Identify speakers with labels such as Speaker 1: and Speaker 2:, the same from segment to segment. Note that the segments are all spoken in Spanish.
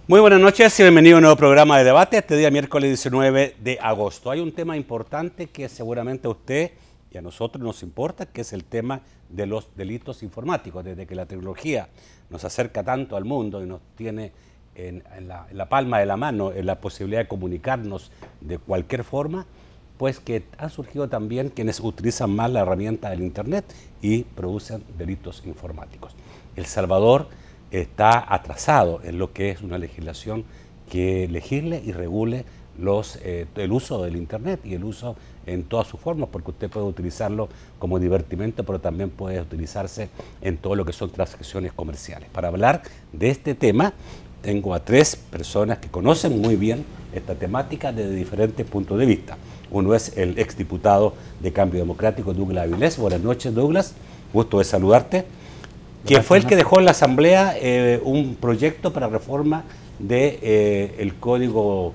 Speaker 1: Muy buenas noches y bienvenido a un nuevo programa de debate este día miércoles 19 de agosto. Hay un tema importante que seguramente a usted y a nosotros nos importa, que es el tema de los delitos informáticos. Desde que la tecnología nos acerca tanto al mundo y nos tiene en la palma de la mano en la posibilidad de comunicarnos de cualquier forma, pues que han surgido también quienes utilizan más la herramienta del Internet y producen delitos informáticos. El Salvador está atrasado en lo que es una legislación que legisle y regule el uso del Internet y el uso en todas sus formas, porque usted puede utilizarlo como divertimento, pero también puede utilizarse en todo lo que son transacciones comerciales. Para hablar de este tema, tengo a tres personas que conocen muy bien esta temática desde diferentes puntos de vista. Uno es el exdiputado de Cambio Democrático, Douglas Avilés. Buenas noches, Douglas. Gusto de saludarte. Que fue el que dejó en la Asamblea un proyecto para reforma del Código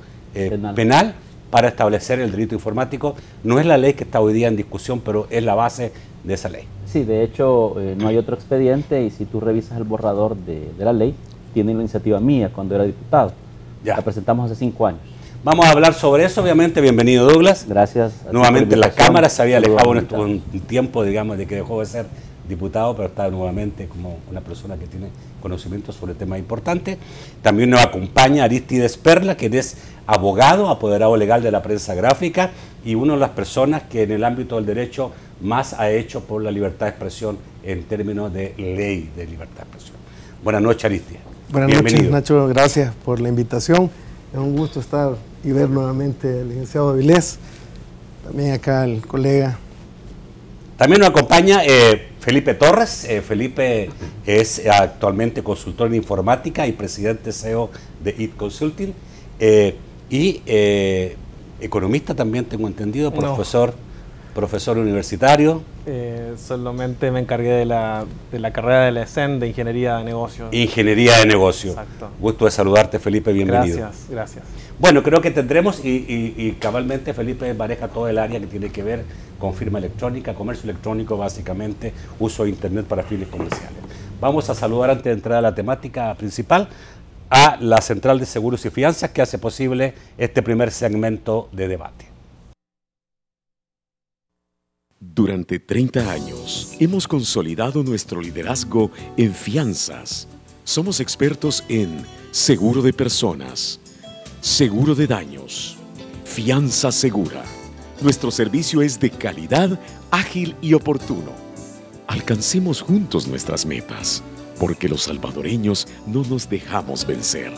Speaker 1: Penal para establecer el delito informático. No es la ley que está hoy día en discusión, pero es la base de esa ley.
Speaker 2: Sí, de hecho no hay otro expediente y si tú revisas el borrador de la ley, tiene la iniciativa mía cuando era diputado. Ya. La presentamos hace 5 años.
Speaker 1: Vamos a hablar sobre eso, obviamente. Bienvenido, Douglas.
Speaker 2: Gracias.
Speaker 1: Nuevamente la Cámara se había alejado un tiempo, digamos, de que dejó de ser diputado, pero está nuevamente como una persona que tiene conocimiento sobre temas importantes. También nos acompaña Aristides Perla, que es abogado, apoderado legal de la prensa gráfica y una de las personas que en el ámbito del derecho más ha hecho por la libertad de expresión en términos de ley de libertad de expresión. Buenas noches, Aristides.
Speaker 3: Buenas noches, Nacho. Gracias por la invitación. Es un gusto estar y ver nuevamente al licenciado Avilés, también acá el colega.
Speaker 1: También nos acompaña Felipe Torres. Felipe es actualmente consultor en informática y presidente CEO de IT Consulting y economista también, tengo entendido, profesor universitario.
Speaker 4: Solamente me encargué de la carrera de la ESEN de Ingeniería de Negocios.
Speaker 1: Ingeniería de Negocios.
Speaker 4: Exacto.
Speaker 1: Gusto de saludarte, Felipe, bienvenido.
Speaker 4: Gracias.
Speaker 1: Bueno, creo que tendremos, y cabalmente Felipe maneja todo el área que tiene que ver con firma electrónica, comercio electrónico, básicamente, uso de Internet para fines comerciales. Vamos a saludar antes de entrar a la temática principal a la Central de Seguros y Fianzas que hace posible este primer segmento de debate.
Speaker 5: Durante 30 años hemos consolidado nuestro liderazgo en fianzas. Somos expertos en seguro de personas, seguro de daños, fianza segura. Nuestro servicio es de calidad, ágil y oportuno. Alcancemos juntos nuestras metas, porque los salvadoreños no nos dejamos vencer.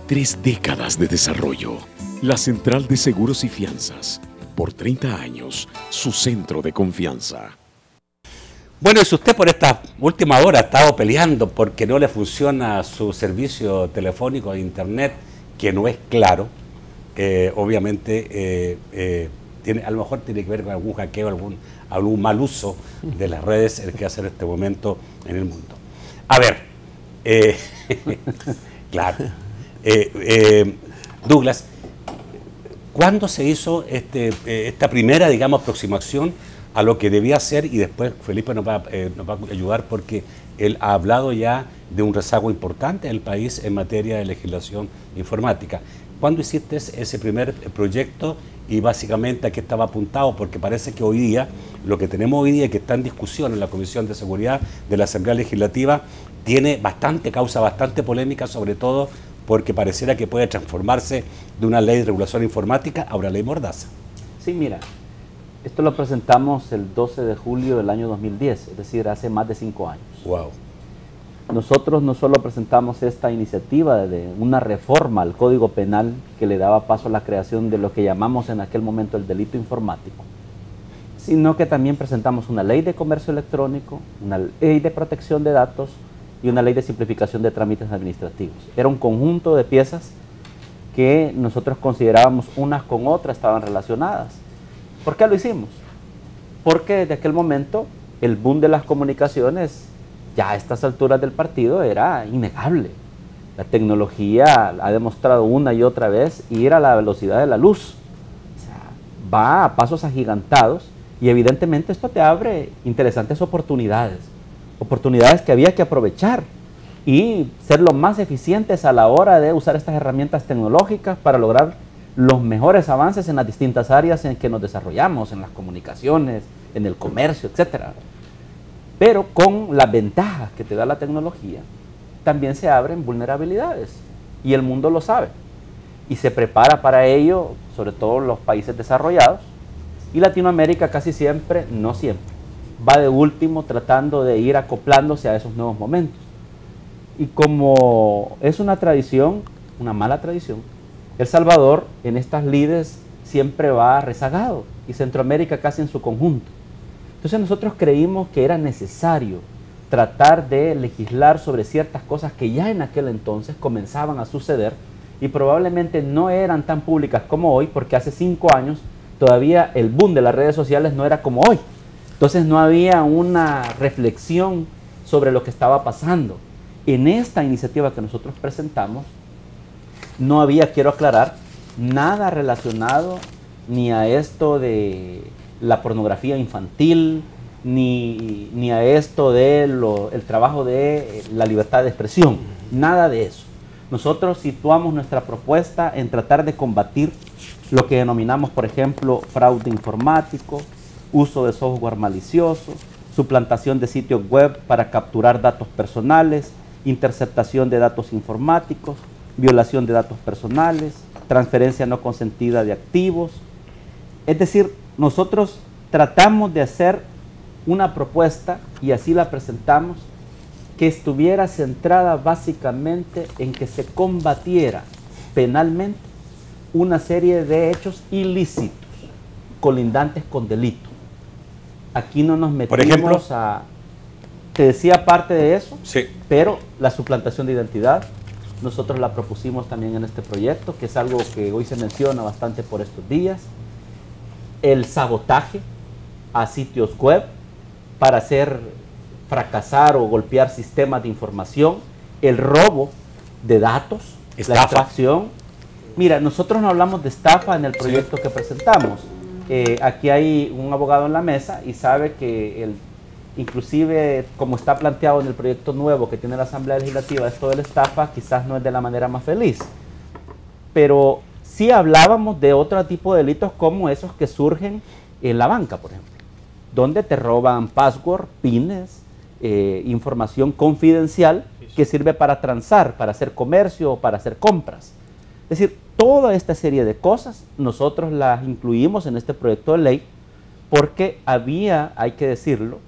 Speaker 5: 3 décadas de desarrollo. La Central de Seguros y Fianzas. Por 30 años, su centro de confianza.
Speaker 1: Bueno, y si usted por esta última hora ha estado peleando porque no le funciona su servicio telefónico de Internet, que no es claro, obviamente a lo mejor tiene que ver con algún hackeo, algún mal uso de las redes el que hace en este momento en el mundo. A ver, claro, Douglas, ¿cuándo se hizo esta primera, digamos, aproximación a lo que debía ser? Y después Felipe nos va a ayudar porque él ha hablado ya de un rezago importante en el país en materia de legislación informática. ¿Cuándo hiciste ese primer proyecto y básicamente a qué estaba apuntado? Porque parece que hoy día, lo que tenemos hoy día que está en discusión en la Comisión de Seguridad de la Asamblea Legislativa causa bastante polémica, sobre todo porque pareciera que puede transformarse de una ley de regulación informática a una ley mordaza.
Speaker 2: Sí, mira, esto lo presentamos el 12 de julio del año 2010, es decir, hace más de 5 años.
Speaker 1: Wow.
Speaker 2: Nosotros no solo presentamos esta iniciativa de una reforma al Código Penal que le daba paso a la creación de lo que llamamos en aquel momento el delito informático, sino que también presentamos una ley de comercio electrónico, una ley de protección de datos y una ley de simplificación de trámites administrativos. Era un conjunto de piezas que nosotros considerábamos unas con otras estaban relacionadas. ¿Por qué lo hicimos? Porque desde aquel momento el boom de las comunicaciones ya a estas alturas del partido era innegable. La tecnología ha demostrado una y otra vez ir a la velocidad de la luz. O sea, va a pasos agigantados y evidentemente esto te abre interesantes oportunidades que había que aprovechar. y ser lo más eficientes a la hora de usar estas herramientas tecnológicas para lograr los mejores avances en las distintas áreas en que nos desarrollamos, en las comunicaciones, en el comercio, etc. Pero con las ventajas que te da la tecnología, también se abren vulnerabilidades, y el mundo lo sabe, y se prepara para ello, sobre todo los países desarrollados, y Latinoamérica casi siempre, no siempre, va de último tratando de ir acoplándose a esos nuevos momentos. Y como es una tradición, una mala tradición, El Salvador en estas lides siempre va rezagado, y Centroamérica casi en su conjunto. Entonces nosotros creímos que era necesario tratar de legislar sobre ciertas cosas que ya en aquel entonces comenzaban a suceder y probablemente no eran tan públicas como hoy, porque hace 5 años todavía el boom de las redes sociales no era como hoy. Entonces no había una reflexión sobre lo que estaba pasando. En esta iniciativa que nosotros presentamos, no había, quiero aclarar, nada relacionado ni a esto de la pornografía infantil, ni a esto del trabajo de la libertad de expresión, nada de eso. Nosotros situamos nuestra propuesta en tratar de combatir lo que denominamos, por ejemplo, fraude informático, uso de software malicioso, suplantación de sitios web para capturar datos personales, interceptación de datos informáticos, violación de datos personales, transferencia no consentida de activos. Es decir, nosotros tratamos de hacer una propuesta, y así la presentamos, que estuviera centrada básicamente en que se combatiera penalmente una serie de hechos ilícitos colindantes con delito. Aquí no nos metimos, por ejemplo, te decía parte de eso, sí, pero la suplantación de identidad, nosotros la propusimos también en este proyecto, que es algo que hoy se menciona bastante por estos días. El sabotaje a sitios web para hacer fracasar o golpear sistemas de información, el robo de datos, estafa, la extracción. Mira, nosotros no hablamos de estafa en el proyecto que presentamos. Aquí hay un abogado en la mesa y sabe que inclusive como está planteado en el proyecto nuevo que tiene la Asamblea Legislativa, esto de la estafa quizás no es de la manera más feliz. Pero sí hablábamos de otro tipo de delitos como esos que surgen en la banca, por ejemplo, donde te roban password, pines, información confidencial que sirve para transar, para hacer comercio o para hacer compras. Es decir, toda esta serie de cosas nosotros las incluimos en este proyecto de ley porque había, hay que decirlo,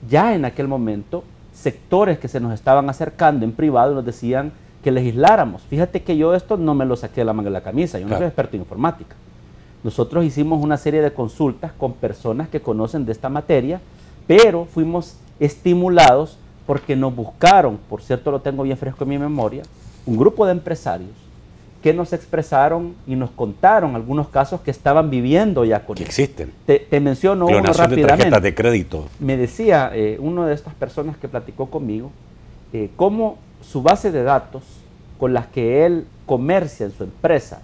Speaker 2: ya en aquel momento sectores que se nos estaban acercando en privado y nos decían que legisláramos. Fíjate que yo esto no me lo saqué de la manga de la camisa, yo no soy experto en informática. Nosotros hicimos una serie de consultas con personas que conocen de esta materia, pero fuimos estimulados porque nos buscaron, por cierto lo tengo bien fresco en mi memoria, un grupo de empresarios que nos expresaron y nos contaron algunos casos que estaban viviendo ya con
Speaker 1: que existen.
Speaker 2: Te menciono uno rápidamente.
Speaker 1: De tarjetas de crédito.
Speaker 2: Me decía una de estas personas que platicó conmigo, cómo su base de datos con las que él comercia en su empresa,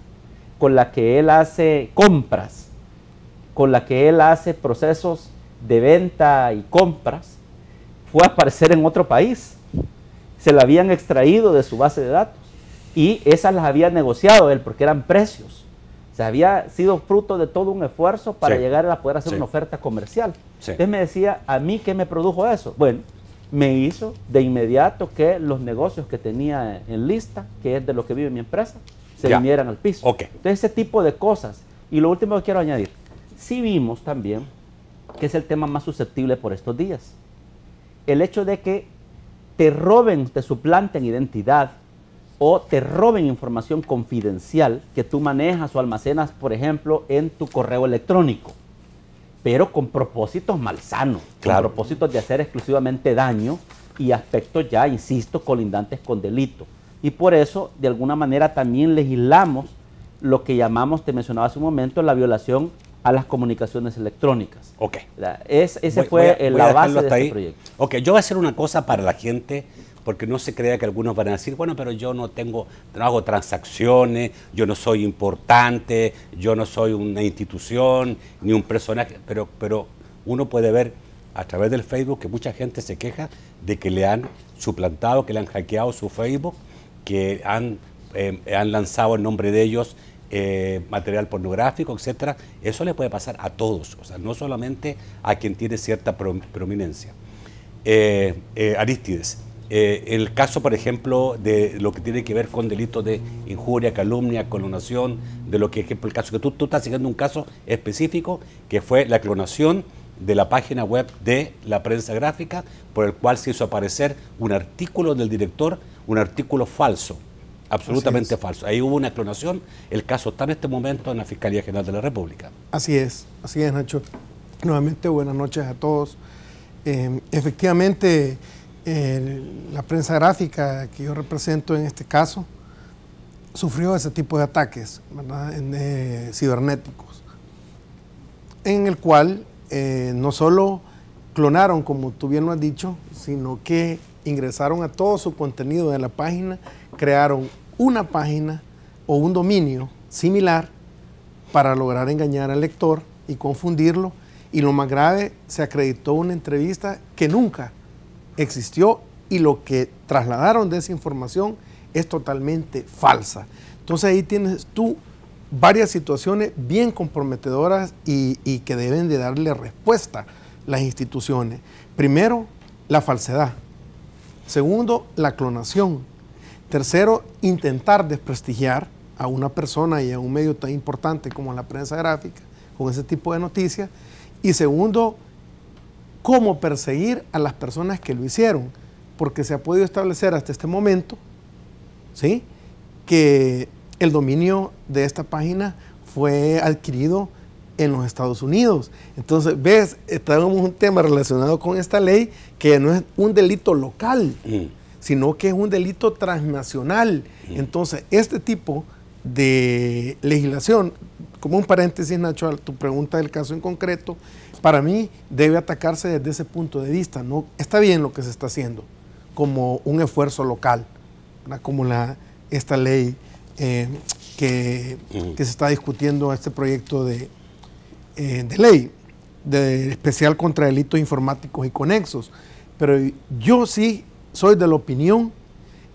Speaker 2: con la que él hace compras, con la que él hace procesos de venta y compras, fue a aparecer en otro país. Se la habían extraído de su base de datos y esas las había negociado él porque eran precios. O sea, había sido fruto de todo un esfuerzo para llegar a poder hacer una oferta comercial. Entonces me decía, ¿a mí qué me produjo eso? Bueno, me hizo de inmediato que los negocios que tenía en lista, que es de lo que vive mi empresa, se vinieran al piso. Entonces ese tipo de cosas. Y lo último que quiero añadir, sí vimos también que es el tema más susceptible por estos días. El hecho de que te roben, te suplanten identidad o te roben información confidencial que tú manejas o almacenas, por ejemplo, en tu correo electrónico, pero con propósitos malsanos, con propósitos de hacer exclusivamente daño y aspectos ya, insisto, colindantes con delito. Y por eso, de alguna manera, también legislamos lo que llamamos, te mencionaba hace un momento, la violación a las comunicaciones electrónicas. Ese fue la base de este proyecto.
Speaker 1: Yo voy a hacer una cosa para la gente, porque no se crea que algunos van a decir, bueno, pero yo no hago transacciones, yo no soy importante, yo no soy una institución, ni un personaje, pero uno puede ver a través del Facebook, que mucha gente se queja de que le han suplantado, que le han hackeado su Facebook, que han lanzado en nombre de ellos material pornográfico, etcétera. Eso le puede pasar a todos, o sea, no solamente a quien tiene cierta prominencia. Arístides, el caso, por ejemplo, de lo que tiene que ver con delitos de injuria, calumnia, clonación, de lo que, ejemplo, el caso que tú estás siguiendo un caso específico, que fue la clonación de la página web de la prensa gráfica, por el cual se hizo aparecer un artículo del director, un artículo falso, absolutamente falso. Ahí hubo una clonación, el caso está en este momento en la Fiscalía General de la República.
Speaker 3: Así es, Nacho. Nuevamente, buenas noches a todos. Efectivamente, la prensa gráfica que yo represento en este caso sufrió ese tipo de ataques, ¿verdad? Cibernéticos, en el cual no solo clonaron, como tú bien lo has dicho, sino que ingresaron a todo su contenido de la página, crearon una página o un dominio similar para lograr engañar al lector y confundirlo. Y lo más grave, se acreditó una entrevista que nunca existió y lo que trasladaron de esa información es totalmente falsa. Entonces ahí tienes tú varias situaciones bien comprometedoras y que deben de darle respuesta las instituciones. Primero, la falsedad. Segundo, la clonación. Tercero, intentar desprestigiar a una persona y a un medio tan importante como la prensa gráfica con ese tipo de noticias. Y segundo, cómo perseguir a las personas que lo hicieron, porque se ha podido establecer hasta este momento, ¿sí?, que el dominio de esta página fue adquirido en los Estados Unidos. Entonces, ves, tenemos un tema relacionado con esta ley que no es un delito local, sino que es un delito transnacional. Entonces, este tipo de legislación, como un paréntesis, Nacho, a tu pregunta del caso en concreto, para mí debe atacarse desde ese punto de vista. No está bien lo que se está haciendo como un esfuerzo local, ¿verdad? Como esta ley que se está discutiendo, este proyecto de ley especial contra delitos informáticos y conexos. Pero yo sí soy de la opinión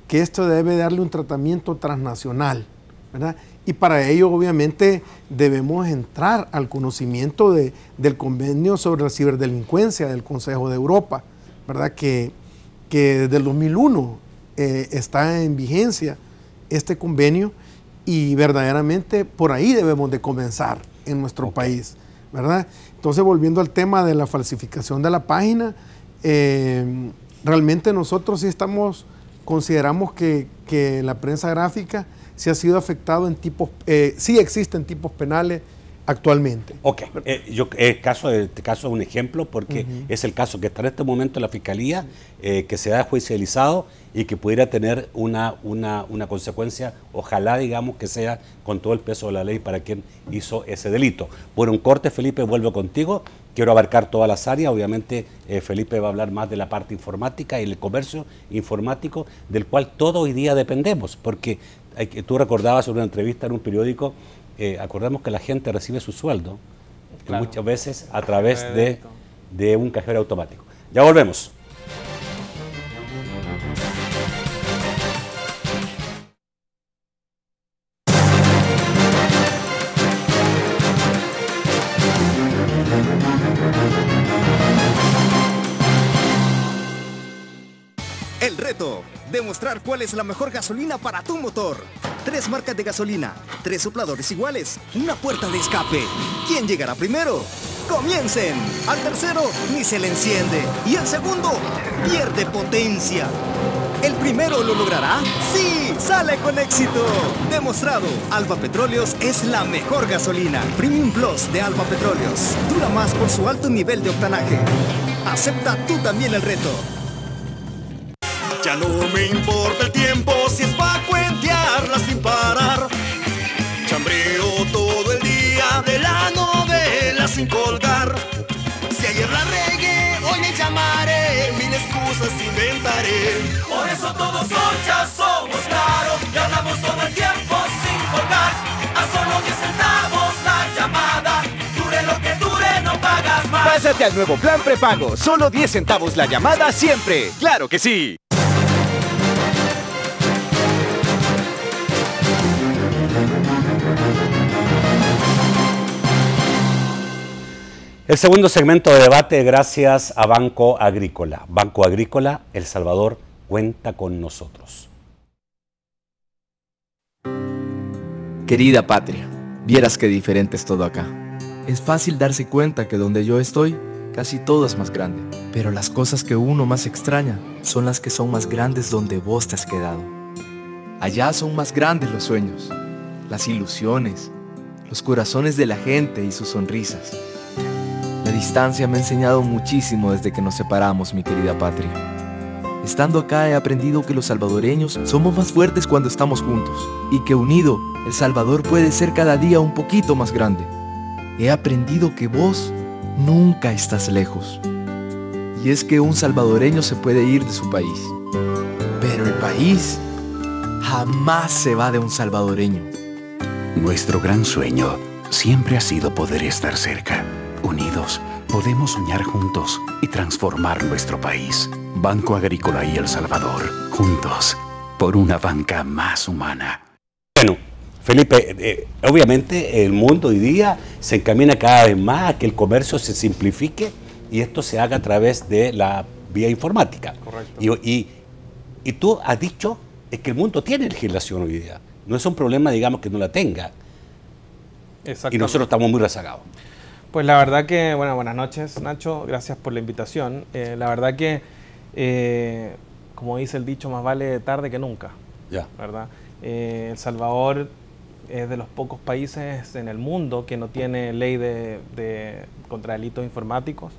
Speaker 3: que esto debe darle un tratamiento transnacional, ¿verdad? Y para ello, obviamente, debemos entrar al conocimiento del convenio sobre la ciberdelincuencia del Consejo de Europa, ¿verdad? Que desde el 2001 está en vigencia este convenio y verdaderamente por ahí debemos de comenzar en nuestro país, ¿verdad? Entonces, volviendo al tema de la falsificación de la página, realmente nosotros sí consideramos que la prensa gráfica sí ha sido afectado sí existen tipos penales actualmente.
Speaker 1: Ok, este caso es un ejemplo porque es el caso que está en este momento en la Fiscalía, que se ha judicializado y que pudiera tener una consecuencia, ojalá, digamos, que sea con todo el peso de la ley para quien hizo ese delito. Por un corte, Felipe, vuelvo contigo. Quiero abarcar todas las áreas. Obviamente, Felipe va a hablar más de la parte informática y el comercio informático, del cual todo hoy día dependemos, porque tú recordabas en una entrevista en un periódico, acordamos que la gente recibe su sueldo, claro, muchas veces a través de un cajero automático. Ya volvemos.
Speaker 6: El reto, demostrar cuál es la mejor gasolina para tu motor. 3 marcas de gasolina, 3 sopladores iguales, una puerta de escape. ¿Quién llegará primero? ¡Comiencen! Al tercero ni se le enciende y el segundo pierde potencia. ¿El primero lo logrará? ¡Sí! ¡Sale con éxito! Demostrado, Alfa Petróleos es la mejor gasolina. Premium Plus de Alfa Petróleos. Dura más por su alto nivel de octanaje. Acepta tú también el reto. Ya no me importa el tiempo si es pa' cuentearla sin parar. Chambreo todo el día de la novela sin colgar. Si ayer la regué, hoy me llamaré, mil excusas inventaré. Por eso todos hoy ya somos claros y hablamos todo el tiempo sin colgar. A solo 10 centavos la llamada, dure lo que dure, no pagas más. Pásate al nuevo plan prepago. Solo 10 centavos la llamada siempre. ¡Claro que sí!
Speaker 1: El segundo segmento de debate gracias a Banco Agrícola. Banco Agrícola, El Salvador cuenta con nosotros.
Speaker 7: Querida patria, vieras qué diferente es todo acá. Es fácil darse cuenta que donde yo estoy, casi todo es más grande. Pero las cosas que uno más extraña son las que son más grandes donde vos te has quedado. Allá son más grandes los sueños, las ilusiones, los corazones de la gente y sus sonrisas. La distancia me ha enseñado muchísimo desde que nos separamos, mi querida patria. Estando acá he aprendido que los salvadoreños somos más fuertes cuando estamos juntos y que unido, El Salvador puede ser cada día un poquito más grande. He aprendido que vos nunca estás lejos. Y es que un salvadoreño se puede ir de su país, pero el país jamás se va de un salvadoreño.
Speaker 8: Nuestro gran sueño siempre ha sido poder estar cerca. Unidos, podemos soñar juntos y transformar nuestro país. Banco Agrícola y El Salvador, juntos, por una banca más humana.
Speaker 1: Bueno, Felipe, obviamente el mundo hoy día se encamina cada vez más a que el comercio se simplifique y esto se haga a través de la vía informática.
Speaker 4: Correcto.
Speaker 1: Y tú has dicho que el mundo tiene legislación hoy día. No es un problema, digamos, que no la tenga. Y nosotros estamos muy rezagados.
Speaker 4: Pues la verdad que, bueno, buenas noches, Nacho, gracias por la invitación. La verdad que, como dice el dicho, más vale tarde que nunca,
Speaker 1: Ya.
Speaker 4: ¿verdad? El Salvador es de los pocos países en el mundo que no tiene ley contra delitos informáticos,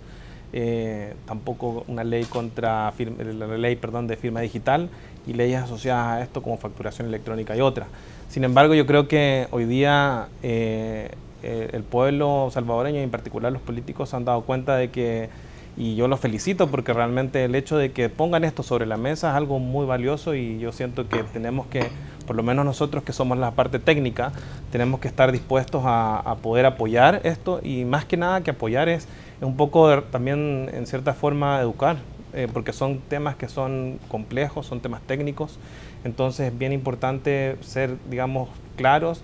Speaker 4: tampoco una ley contra la ley, de firma digital y leyes asociadas a esto como facturación electrónica y otras. Sin embargo, yo creo que hoy día el pueblo salvadoreño y en particular los políticos se han dado cuenta de que, y yo los felicito porque realmente el hecho de que pongan esto sobre la mesa es algo muy valioso y yo siento que tenemos que, por lo menos nosotros que somos la parte técnica, tenemos que estar dispuestos a poder apoyar esto y más que nada que apoyar es un poco también en cierta forma educar, porque son temas que son complejos, son temas técnicos, entonces es bien importante ser, digamos, claros.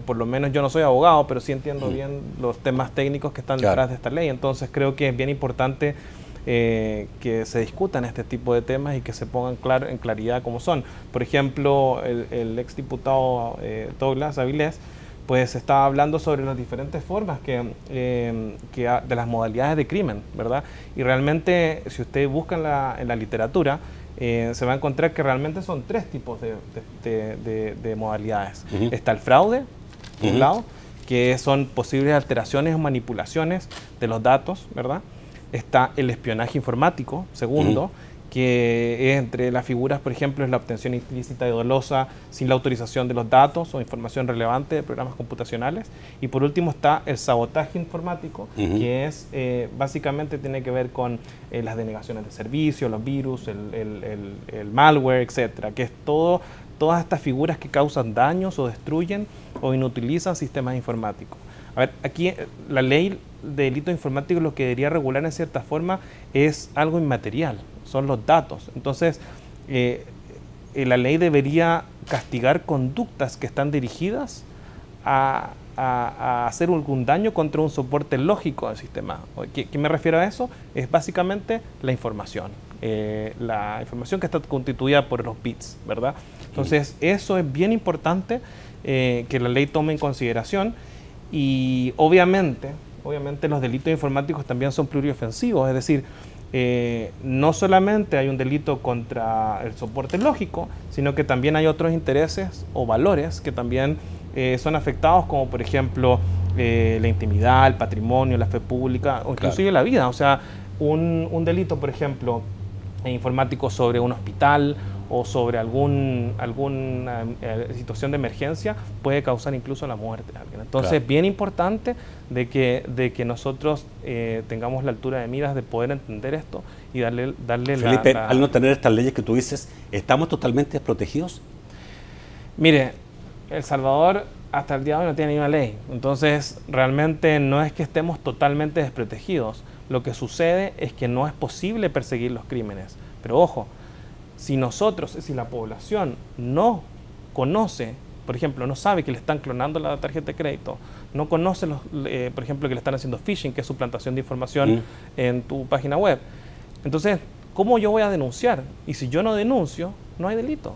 Speaker 4: Por lo menos yo no soy abogado, pero sí entiendo bien los temas técnicos que están detrás de esta ley. Entonces creo que es bien importante que se discutan este tipo de temas y que se pongan en claridad cómo son. Por ejemplo, el exdiputado Douglas Avilés pues estaba hablando sobre las diferentes formas de las modalidades de crimen, ¿verdad? Y realmente, si ustedes buscan en la literatura, se va a encontrar que realmente son tres tipos de modalidades. Está el fraude, por un lado, que son posibles alteraciones o manipulaciones de los datos, ¿verdad? Está el espionaje informático, segundo, que entre las figuras, por ejemplo, es la obtención ilícita y dolosa sin la autorización de los datos o información relevante de programas computacionales. Y por último está el sabotaje informático, que es básicamente tiene que ver con las denegaciones de servicio, los virus, el malware, etcétera, que es todas estas figuras que causan daños o destruyen o inutilizan sistemas informáticos. A ver, aquí la ley de delito informático lo que debería regular en cierta forma es algo inmaterial, son los datos. Entonces, la ley debería castigar conductas que están dirigidas a hacer algún daño contra un soporte lógico del sistema. ¿Qué me refiero a eso? Es básicamente la información que está constituida por los bits, ¿verdad? Entonces, eso es bien importante que la ley tome en consideración y obviamente los delitos informáticos también son pluriofensivos, es decir, no solamente hay un delito contra el soporte lógico, sino que también hay otros intereses o valores que también son afectados, como por ejemplo la intimidad, el patrimonio, la fe pública o inclusive la vida. O sea, un delito, por ejemplo, informático sobre un hospital o sobre alguna situación de emergencia puede causar incluso la muerte de alguien. Entonces es bien importante de que nosotros tengamos la altura de miras de poder entender esto y darle
Speaker 1: Felipe, al no tener estas leyes que tú dices, ¿estamos totalmente desprotegidos?
Speaker 4: Mire, El Salvador hasta el día de hoy no tiene ni una ley, entonces realmente no es que estemos totalmente desprotegidos. lo que sucede es que no es posible perseguir los crímenes. Pero ojo, si la población no conoce, por ejemplo, no sabe que le están clonando la tarjeta de crédito, no conoce, por ejemplo, que le están haciendo phishing, que es suplantación de información en tu página web, entonces, ¿cómo yo voy a denunciar? Y si yo no denuncio, no hay delito.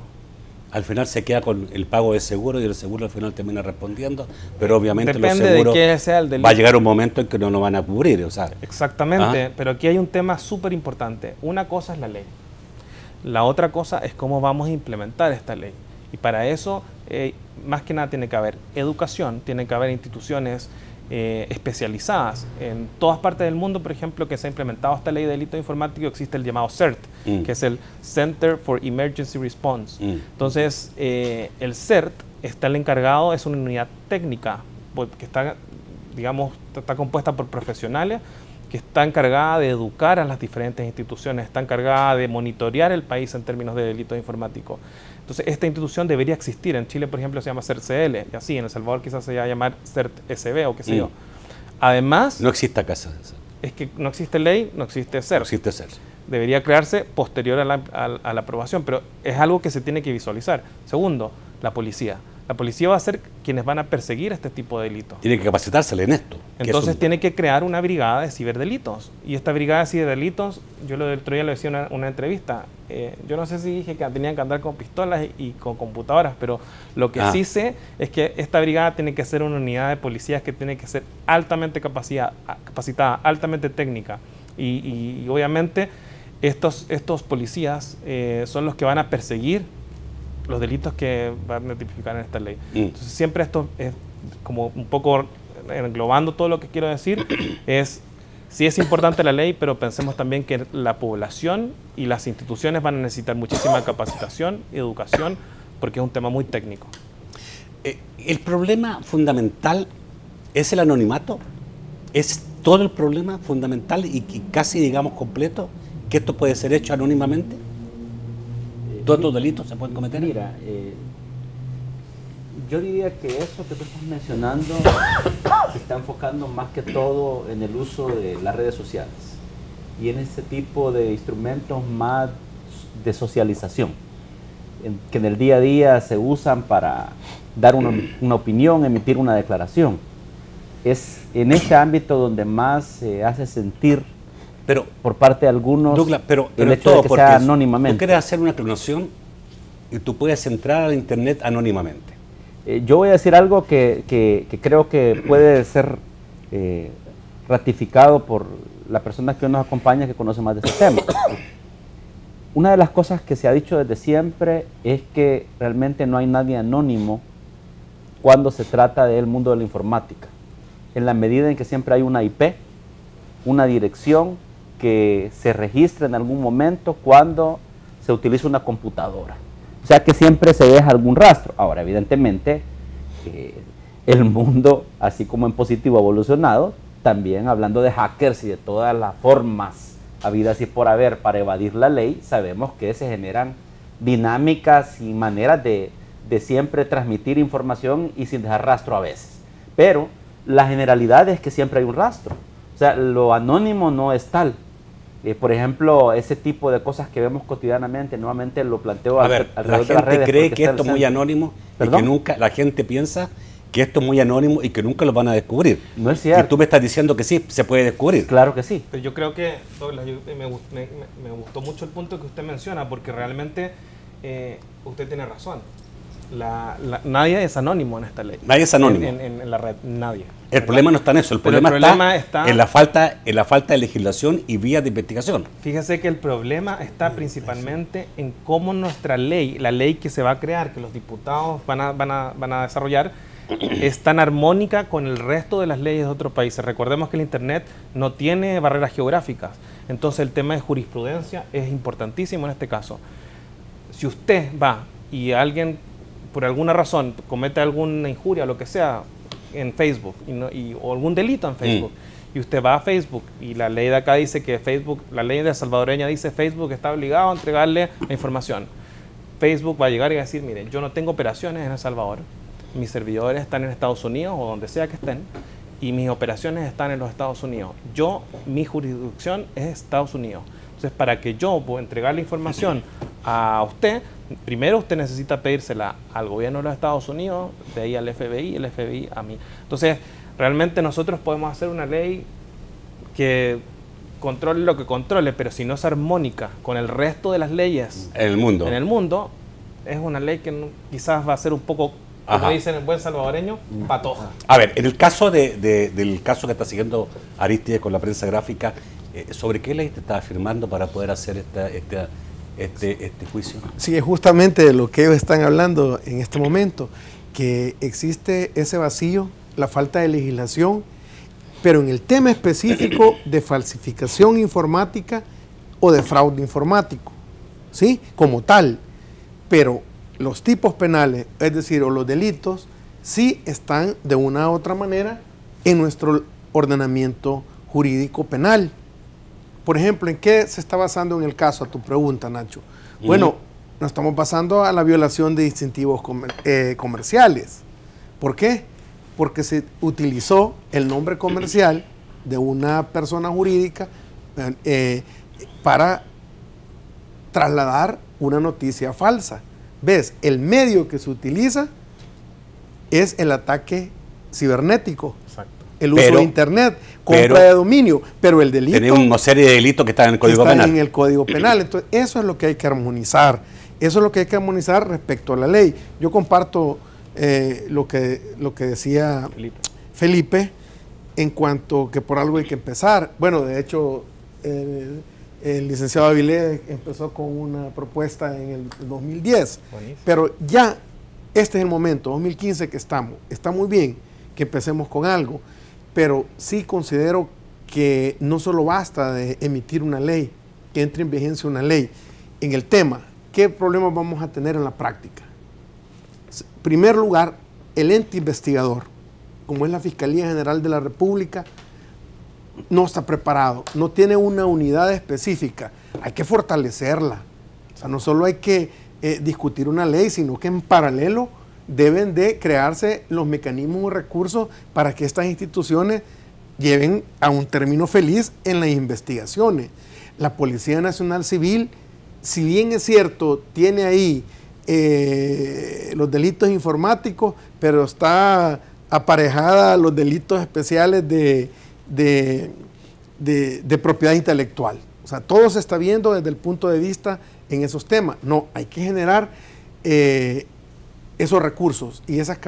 Speaker 1: Al final se queda con el pago de seguro y el seguro al final termina respondiendo, pero obviamente
Speaker 4: depende
Speaker 1: los seguros
Speaker 4: de qué sea el delito.
Speaker 1: Va a llegar un momento en que no lo van a cubrir, o sea.
Speaker 4: Exactamente, pero aquí hay un tema súper importante. Una cosa es la ley, la otra cosa es cómo vamos a implementar esta ley. Y para eso, más que nada tiene que haber educación, tiene que haber instituciones especializadas. En todas partes del mundo, por ejemplo, que se ha implementado esta ley de delito informático, existe el llamado CERT, que es el Center for Emergency Response. Entonces, el CERT está el encargado, es una unidad técnica que está, digamos, está compuesta por profesionales que está encargada de educar a las diferentes instituciones, está encargada de monitorear el país en términos de delito informático. Entonces, esta institución debería existir. En Chile, por ejemplo, se llama CERT-CL, y así, en El Salvador quizás se va a llamar CERT-SB o qué sé yo. Además...
Speaker 1: No existe acá.
Speaker 4: Es que no existe ley, no existe CERT.
Speaker 1: No existe CERT.
Speaker 4: Debería crearse posterior a la aprobación, pero es algo que se tiene que visualizar. Segundo, la policía. La policía va a ser quienes van a perseguir este tipo de delitos.
Speaker 1: Tiene que capacitársele en esto.
Speaker 4: Entonces tiene que crear una brigada de ciberdelitos. Y esta brigada de ciberdelitos, yo el otro día lo decía en una entrevista, yo no sé si dije que tenían que andar con pistolas y con computadoras, pero lo que sí sé es que esta brigada tiene que ser una unidad de policías que tiene que ser altamente capacitada, altamente técnica. Y obviamente estos policías son los que van a perseguir los delitos que van a tipificar en esta ley. Entonces siempre esto es como un poco englobando todo lo que quiero decir, sí es importante la ley, pero pensemos también que la población y las instituciones van a necesitar muchísima capacitación y educación porque es un tema muy técnico.
Speaker 1: El problema fundamental es el anonimato, es todo el problema fundamental y casi digamos completo que esto puede ser hecho anónimamente. ¿Todos estos delitos se pueden cometer?
Speaker 2: Mira, yo diría que eso que tú estás mencionando se está enfocando más que todo en el uso de las redes sociales y en ese tipo de instrumentos más de socialización, que en el día a día se usan para dar una opinión, emitir una declaración. Es en este ámbito donde más se hace sentir por parte de algunos,
Speaker 1: Douglas, pero
Speaker 2: el hecho de que sea anónimamente.
Speaker 1: Tú quieres hacer una clonación y tú puedes entrar al internet anónimamente.
Speaker 2: Yo voy a decir algo que creo que puede ser ratificado por la persona que nos acompaña que conoce más de ese tema. Una de las cosas que se ha dicho desde siempre es que realmente no hay nadie anónimo cuando se trata del mundo de la informática. En la medida en que siempre hay una IP, una dirección que se registra en algún momento cuando se utiliza una computadora. O sea que siempre se deja algún rastro. Ahora, evidentemente, el mundo, así como en positivo, ha evolucionado, también hablando de hackers y de todas las formas habidas y por haber para evadir la ley, sabemos que se generan dinámicas y maneras de siempre transmitir información y sin dejar rastro a veces. Pero la generalidad es que siempre hay un rastro. O sea, lo anónimo no es tal. Por ejemplo, ese tipo de cosas que vemos cotidianamente, nuevamente lo planteo
Speaker 1: alrededor de las redes. La gente cree que esto es muy anónimo y que nunca, la gente piensa que esto es muy anónimo y que nunca lo van a descubrir.
Speaker 2: No es cierto.
Speaker 1: Y tú me estás diciendo que sí, se puede descubrir.
Speaker 2: Claro que sí.
Speaker 4: Pero yo creo que, Douglas, me gustó mucho el punto que usted menciona, porque realmente usted tiene razón. Nadie es anónimo en esta ley.
Speaker 1: Nadie es anónimo.
Speaker 4: En la red, nadie.
Speaker 1: El problema no está en eso, el problema está en la falta de legislación y vías de investigación.
Speaker 4: Fíjese que el problema está principalmente en cómo nuestra ley, la ley que se va a crear, que los diputados van a desarrollar, es tan armónica con el resto de las leyes de otros países. Recordemos que el Internet no tiene barreras geográficas, entonces el tema de jurisprudencia es importantísimo en este caso. Si usted va y alguien por alguna razón comete alguna injuria o lo que sea en Facebook o algún delito en Facebook y usted va a Facebook y la ley de acá dice que Facebook, la ley de salvadoreña dice Facebook está obligado a entregarle la información. Facebook va a llegar y va a decir, mire, yo no tengo operaciones en El Salvador, mis servidores están en Estados Unidos o donde sea que estén y mis operaciones están en los Estados Unidos. Mi jurisdicción es Estados Unidos. Entonces, para que yo pueda entregar la información a usted, primero usted necesita pedírsela al gobierno de los Estados Unidos, de ahí al FBI, el FBI a mí. Entonces, realmente nosotros podemos hacer una ley que controle lo que controle, pero si no es armónica con el resto de las leyes
Speaker 1: en el mundo,
Speaker 4: es una ley que quizás va a ser un poco, como
Speaker 1: Ajá.
Speaker 4: dicen en buen salvadoreño, patoja.
Speaker 1: A ver, en el caso del caso que está siguiendo Aristides con la prensa gráfica, ¿sobre qué ley te está firmando para poder hacer este juicio?
Speaker 3: Sí, es justamente de lo que ellos están hablando en este momento, que existe ese vacío, la falta de legislación, pero en el tema específico de falsificación informática o de fraude informático, ¿sí? Como tal, pero los tipos penales, es decir, o los delitos, sí están de una u otra manera en nuestro ordenamiento jurídico penal. Por ejemplo, ¿en qué se está basando en el caso, a tu pregunta, Nacho? Bueno, nos estamos basando a la violación de distintivos comerciales. ¿Por qué? Porque se utilizó el nombre comercial de una persona jurídica para trasladar una noticia falsa. ¿Ves? El medio que se utiliza es el ataque cibernético.
Speaker 4: Exacto.
Speaker 3: El uso de Internet, compra de dominio, pero el delito...
Speaker 1: Tiene una serie de delitos que están en el Código Penal.
Speaker 3: en el Código Penal. Entonces, eso es lo que hay que armonizar. Eso es lo que hay que armonizar respecto a la ley. Yo comparto lo que decía Felipe en cuanto que por algo hay que empezar. Bueno, de hecho, el licenciado Avilés empezó con una propuesta en el 2010. Buenísimo. Pero ya este es el momento, 2015 que estamos. Está muy bien que empecemos con algo, pero sí considero que no solo basta de emitir una ley, que entre en vigencia una ley. En el tema, ¿qué problemas vamos a tener en la práctica? En primer lugar, el ente investigador, como es la Fiscalía General de la República, no está preparado, no tiene una unidad específica. Hay que fortalecerla. O sea, no solo hay que discutir una ley, sino que en paralelo deben de crearse los mecanismos o recursos para que estas instituciones lleven a un término feliz en las investigaciones. La Policía Nacional Civil, si bien es cierto, tiene ahí los delitos informáticos, pero está aparejada a los delitos especiales de propiedad intelectual. O sea, todo se está viendo desde el punto de vista en esos temas. No, hay que generar esos recursos y esas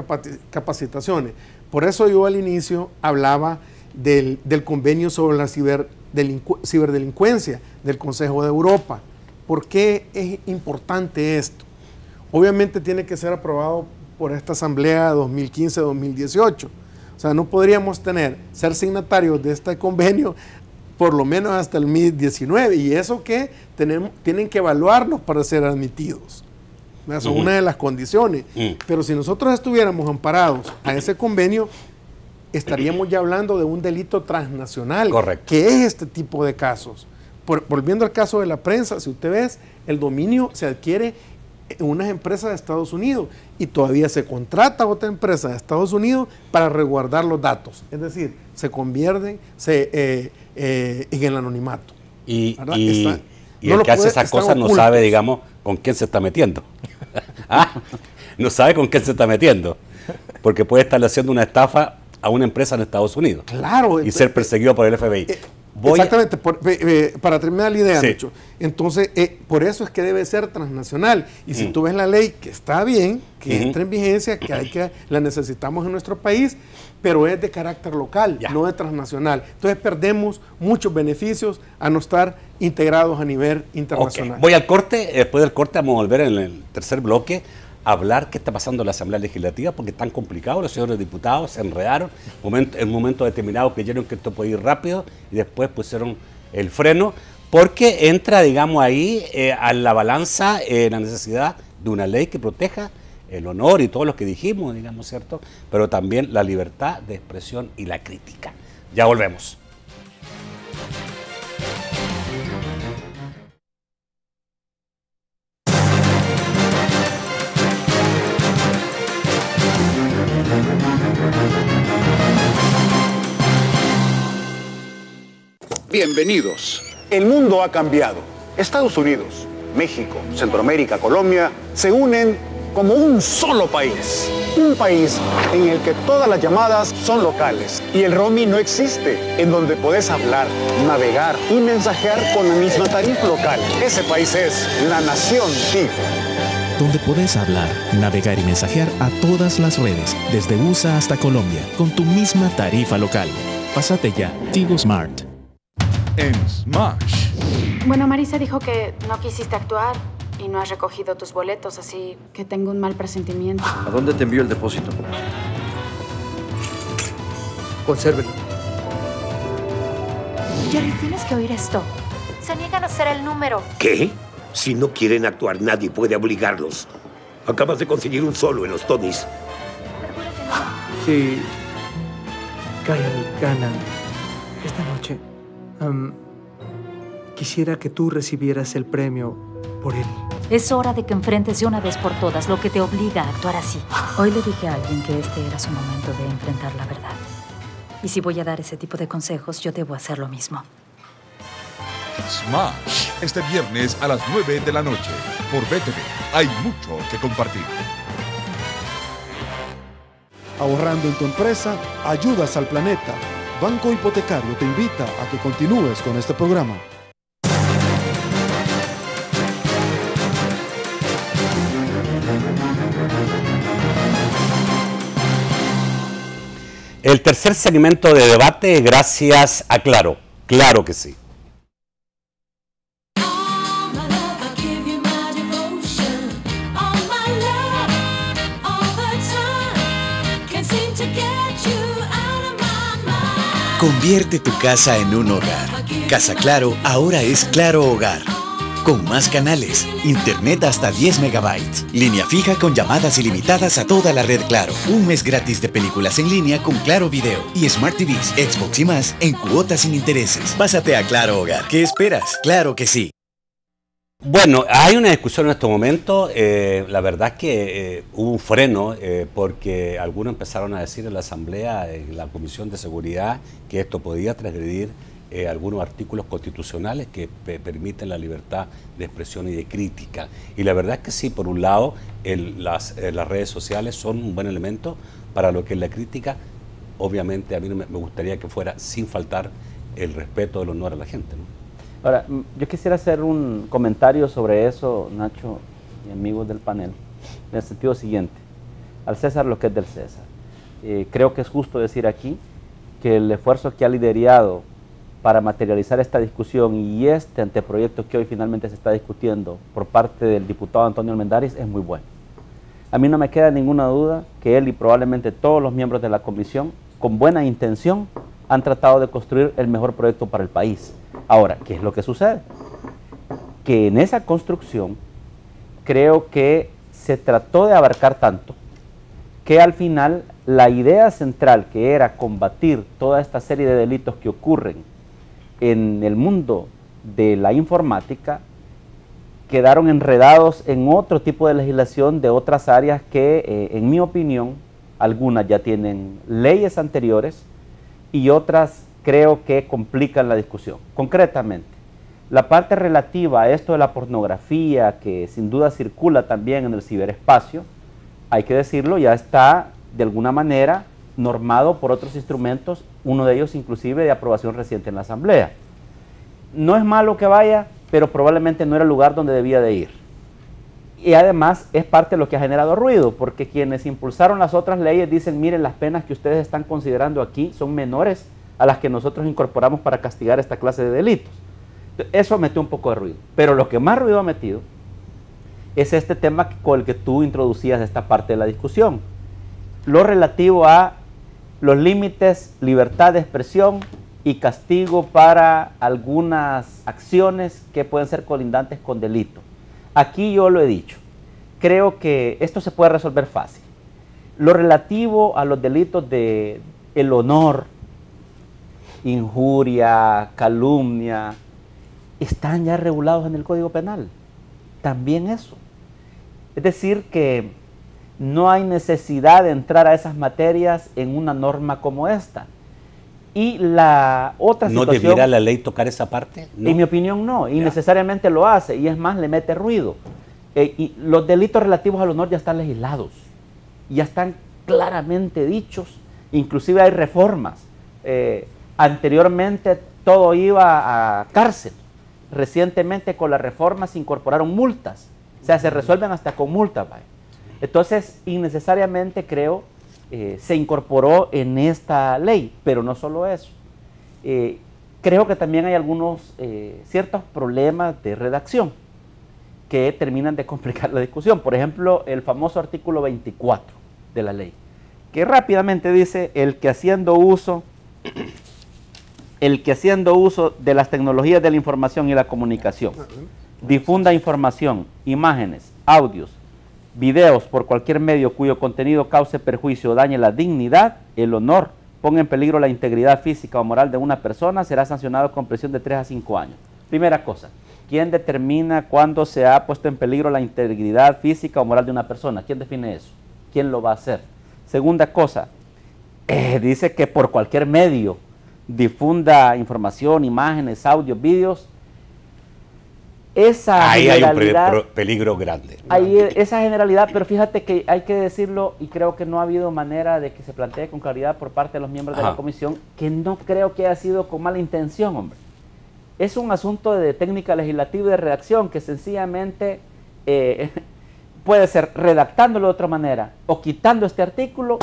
Speaker 3: capacitaciones. Por eso yo al inicio hablaba del convenio sobre la ciberdelincuencia del Consejo de Europa. ¿Por qué es importante esto? Obviamente tiene que ser aprobado por esta Asamblea 2015-2018. O sea, no podríamos ser signatarios de este convenio por lo menos hasta el 2019. Y eso que tienen que evaluarnos para ser admitidos. Son una de las condiciones. Pero si nosotros estuviéramos amparados a ese convenio, estaríamos ya hablando de un delito transnacional.
Speaker 1: Correcto.
Speaker 3: Que es este tipo de casos. Volviendo al caso de la prensa, si usted ve, el dominio se adquiere en unas empresas de Estados Unidos y todavía se contrata a otra empresa de Estados Unidos para resguardar los datos. Es decir, se convierten en el anonimato.
Speaker 1: Y el que hace esas cosas no sabe, digamos, con quién se está metiendo. No sabe con quién se está metiendo. Porque puede estarle haciendo una estafa a una empresa en Estados Unidos.
Speaker 3: Claro.
Speaker 1: Y ser perseguido por el FBI.
Speaker 3: Exactamente, para terminar la idea,
Speaker 1: sí.
Speaker 3: Nacho. Entonces, por eso es que debe ser transnacional. Y si tú ves la ley, que está bien, que entra en vigencia, que la necesitamos en nuestro país, pero es de carácter local, no de transnacional. Entonces perdemos muchos beneficios a no estar integrados a nivel internacional.
Speaker 1: Okay. Voy al corte, después del corte vamos a volver en el tercer bloque a hablar qué está pasando en la Asamblea Legislativa, porque es tan complicado, los señores diputados se enredaron, en un momento determinado creyeron que esto podía ir rápido y después pusieron el freno, porque entra, digamos, ahí a la balanza la necesidad de una ley que proteja el honor y todo lo que dijimos, digamos, ¿cierto? Pero también la libertad de expresión y la crítica. Ya volvemos.
Speaker 9: Bienvenidos. El mundo ha cambiado. Estados Unidos, México, Centroamérica, Colombia se unen como un solo país. Un país en el que todas las llamadas son locales y el roaming no existe, en donde podés hablar, navegar y mensajear con la misma tarifa local. Ese país es la nación Tigo.
Speaker 10: Donde podés hablar, navegar y mensajear a todas las redes, desde USA hasta Colombia, con tu misma tarifa local. Pásate ya, Tigo Smart.
Speaker 11: En Smash.
Speaker 12: Bueno, Marisa dijo que no quisiste actuar y no has recogido tus boletos, así que tengo un mal presentimiento.
Speaker 13: ¿A dónde te envió el depósito? Consérvelo.
Speaker 14: Jerry, tienes que oír esto. Se niegan a hacer el número.
Speaker 15: ¿Qué? Si no quieren actuar, nadie puede obligarlos. Acabas de conseguir un solo en los Tonys.
Speaker 16: Si Kyle gana esta noche, quisiera que tú recibieras el premio por él.
Speaker 14: Es hora de que enfrentes de una vez por todas lo que te obliga a actuar así. Hoy le dije a alguien que este era su momento de enfrentar la verdad. Y si voy a dar ese tipo de consejos, yo debo hacer lo mismo.
Speaker 11: Smash, este viernes a las 9 de la noche, por BTV. Hay mucho que compartir.
Speaker 17: Ahorrando en tu empresa, ayudas al planeta. Banco Hipotecario te invita a que continúes con este programa.
Speaker 1: El tercer segmento de debate, gracias a Claro. Claro que sí.
Speaker 18: Convierte tu casa en un hogar. Casa Claro ahora es Claro Hogar. Con más canales, internet hasta 10 megabytes, línea fija con llamadas ilimitadas a toda la red Claro, un mes gratis de películas en línea con Claro Video y Smart TVs, Xbox y más en cuotas sin intereses. Pásate a Claro Hogar. ¿Qué esperas? Claro que sí.
Speaker 1: Bueno, hay una discusión en este momento. La verdad es que hubo un freno porque algunos empezaron a decir en la Asamblea, en la Comisión de Seguridad, que esto podía transgredir algunos artículos constitucionales que permiten la libertad de expresión y de crítica. Y la verdad es que sí, por un lado, las redes sociales son un buen elemento para lo que es la crítica. Obviamente a mí me gustaría que fuera sin faltar el respeto, el honor a la gente, ¿no?
Speaker 2: Ahora, yo quisiera hacer un comentario sobre eso, Nacho y amigos del panel, en el sentido siguiente: al César lo que es del César. Creo que es justo decir aquí que el esfuerzo que ha liderado para materializar esta discusión y este anteproyecto que hoy finalmente se está discutiendo por parte del diputado Antonio Almendaris es muy bueno. A mí no me queda ninguna duda que él y probablemente todos los miembros de la comisión, con buena intención, han tratado de construir el mejor proyecto para el país. Ahora, ¿qué es lo que sucede? Que en esa construcción creo que se trató de abarcar tanto que al final la idea central, que era combatir toda esta serie de delitos que ocurren en el mundo de la informática, quedaron enredados en otro tipo de legislación de otras áreas que, en mi opinión, algunas ya tienen leyes anteriores y otras creo que complican la discusión. Concretamente, la parte relativa a esto de la pornografía, que sin duda circula también en el ciberespacio, hay que decirlo, ya está de alguna manera normado por otros instrumentos, uno de ellos inclusive de aprobación reciente en la Asamblea. No es malo que vaya, pero probablemente no era el lugar donde debía de ir. Y además es parte de lo que ha generado ruido, porque quienes impulsaron las otras leyes dicen, miren, las penas que ustedes están considerando aquí son menores a las que nosotros incorporamos para castigar esta clase de delitos. Eso metió un poco de ruido. Pero lo que más ruido ha metido es este tema con el que tú introducías esta parte de la discusión. Lo relativo a los límites, libertad de expresión y castigo para algunas acciones que pueden ser colindantes con delito. Aquí yo lo he dicho. Creo que esto se puede resolver fácil. Lo relativo a los delitos de el honor, injuria, calumnia, están ya regulados en el Código Penal. También eso. Es decir, que no hay necesidad de entrar a esas materias en una norma como esta. Y la otra
Speaker 1: ¿No
Speaker 2: situación...
Speaker 1: debiera la ley tocar esa parte? ¿No?
Speaker 2: En mi opinión no, y necesariamente lo hace, y es más, le mete ruido. Y los delitos relativos al honor ya están legislados, ya están claramente dichos, inclusive hay reformas. Anteriormente todo iba a cárcel, recientemente con las reformas se incorporaron multas, o sea, se resuelven hasta con multas. ¿vale? Entonces, innecesariamente creo, se incorporó en esta ley, pero no solo eso. Creo que también hay algunos ciertos problemas de redacción que terminan de complicar la discusión. Por ejemplo, el famoso artículo 24 de la ley, que rápidamente dice: el que haciendo uso de las tecnologías de la información y la comunicación difunda información, imágenes, audios, videos por cualquier medio cuyo contenido cause perjuicio o dañe la dignidad, el honor, ponga en peligro la integridad física o moral de una persona, será sancionado con prisión de 3 a 5 años. Primera cosa, ¿quién determina cuándo se ha puesto en peligro la integridad física o moral de una persona? ¿Quién define eso? ¿Quién lo va a hacer? Segunda cosa, dice que por cualquier medio difunda información, imágenes, audios, vídeos. Esa
Speaker 1: ahí
Speaker 2: generalidad,
Speaker 1: hay un peligro grande.
Speaker 2: Hay esa generalidad, pero fíjate que hay que decirlo, y creo que no ha habido manera de que se plantee con claridad por parte de los miembros de la comisión, que no creo que haya sido con mala intención, hombre. Es un asunto de técnica legislativa y de redacción que sencillamente puede ser redactándolo de otra manera o quitando este artículo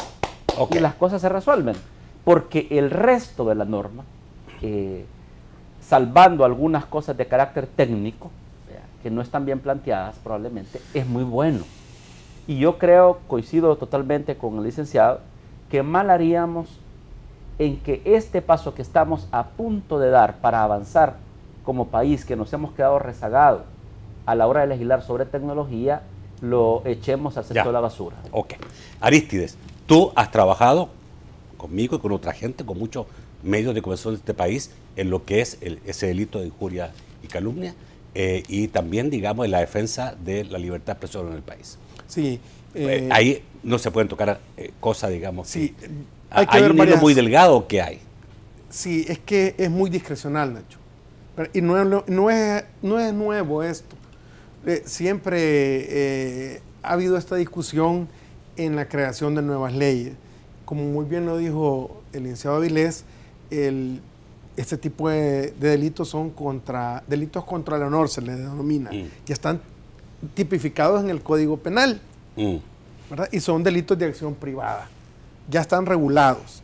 Speaker 2: y las cosas se resuelven. Porque el resto de la norma, salvando algunas cosas de carácter técnico, que no están bien planteadas probablemente, es muy bueno. Y yo creo, coincido totalmente con el licenciado, que mal haríamos en que este paso que estamos a punto de dar para avanzar como país, que nos hemos quedado rezagados a la hora de legislar sobre tecnología, lo echemos al cesto de la basura.
Speaker 1: Ok. Arístides, tú has trabajado conmigo y con otra gente, con muchos medios de comunicación de este país, en lo que es ese delito de injuria y calumnia, y también, digamos, en la defensa de la libertad de expresión en el país.
Speaker 3: Sí.
Speaker 1: Ahí no se pueden tocar cosas, digamos.
Speaker 3: Sí,
Speaker 1: hay un hilo muy delgado que hay.
Speaker 3: Sí, es que es muy discrecional, Nacho. Y no es nuevo esto. Siempre ha habido esta discusión en la creación de nuevas leyes. Como muy bien lo dijo el licenciado Avilés, este tipo de delitos son delitos contra el honor, se les denomina, que están tipificados en el Código Penal, ¿verdad? Y son delitos de acción privada, ya están regulados.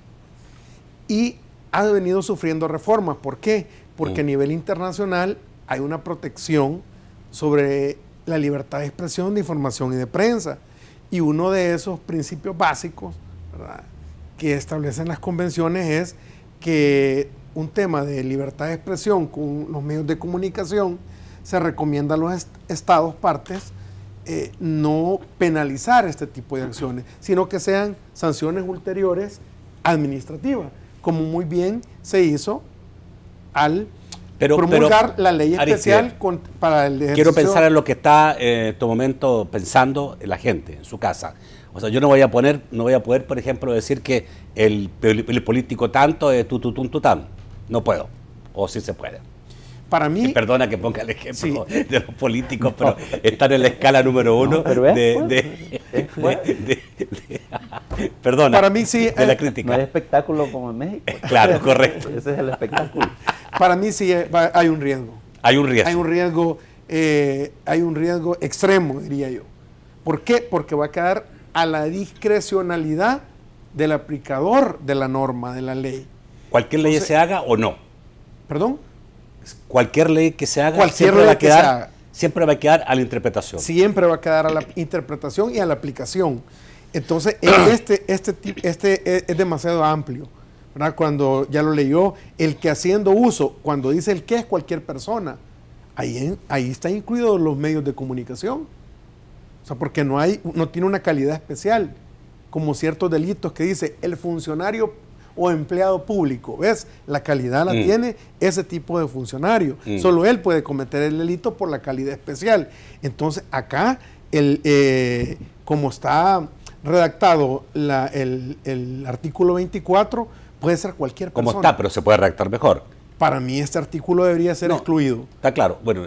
Speaker 3: Y ha venido sufriendo reformas. ¿Por qué? Porque a nivel internacional hay una protección sobre la libertad de expresión, de información y de prensa. Y uno de esos principios básicos, ¿verdad?, que establecen las convenciones es que un tema de libertad de expresión con los medios de comunicación se recomienda a los estados partes no penalizar este tipo de acciones, sino que sean sanciones ulteriores administrativas, como muy bien se hizo al promulgar la ley especial para el ejercicio.
Speaker 1: Quiero pensar en lo que está en este momento pensando la gente en su casa. O sea, yo no voy a poder, por ejemplo, decir que el político tanto es tututun. No puedo. O sí se puede.
Speaker 3: Para mí...
Speaker 1: Perdona que ponga el ejemplo de los políticos, pero están en la escala número 1 perdona.
Speaker 3: Para mí sí.
Speaker 1: De la crítica.
Speaker 2: No hay espectáculo como en México.
Speaker 1: Claro, correcto.
Speaker 2: Ese es el espectáculo.
Speaker 3: Para mí sí hay un riesgo.
Speaker 1: Hay un riesgo.
Speaker 3: Hay un riesgo extremo, diría yo. ¿Por qué? Porque va a quedar a la discrecionalidad del aplicador de la norma, de la ley.
Speaker 1: ¿Cualquier ley se haga o no?
Speaker 3: ¿Perdón?
Speaker 1: Cualquier ley que se haga, siempre va a quedar a la interpretación.
Speaker 3: Siempre va a quedar a la interpretación y a la aplicación. Entonces, este es demasiado amplio, ¿verdad? Cuando ya lo leyó, el que haciendo uso, cuando dice el que es cualquier persona, ahí está incluido los medios de comunicación. O sea, porque no tiene una calidad especial, como ciertos delitos que dice el funcionario o empleado público. ¿Ves? La calidad la tiene ese tipo de funcionario. Solo él puede cometer el delito por la calidad especial. Entonces, acá, como está redactado el artículo 24, Puede ser cualquier persona.
Speaker 1: Como está, pero se puede redactar mejor.
Speaker 3: Para mí este artículo debería ser excluido.
Speaker 1: Está claro. Bueno,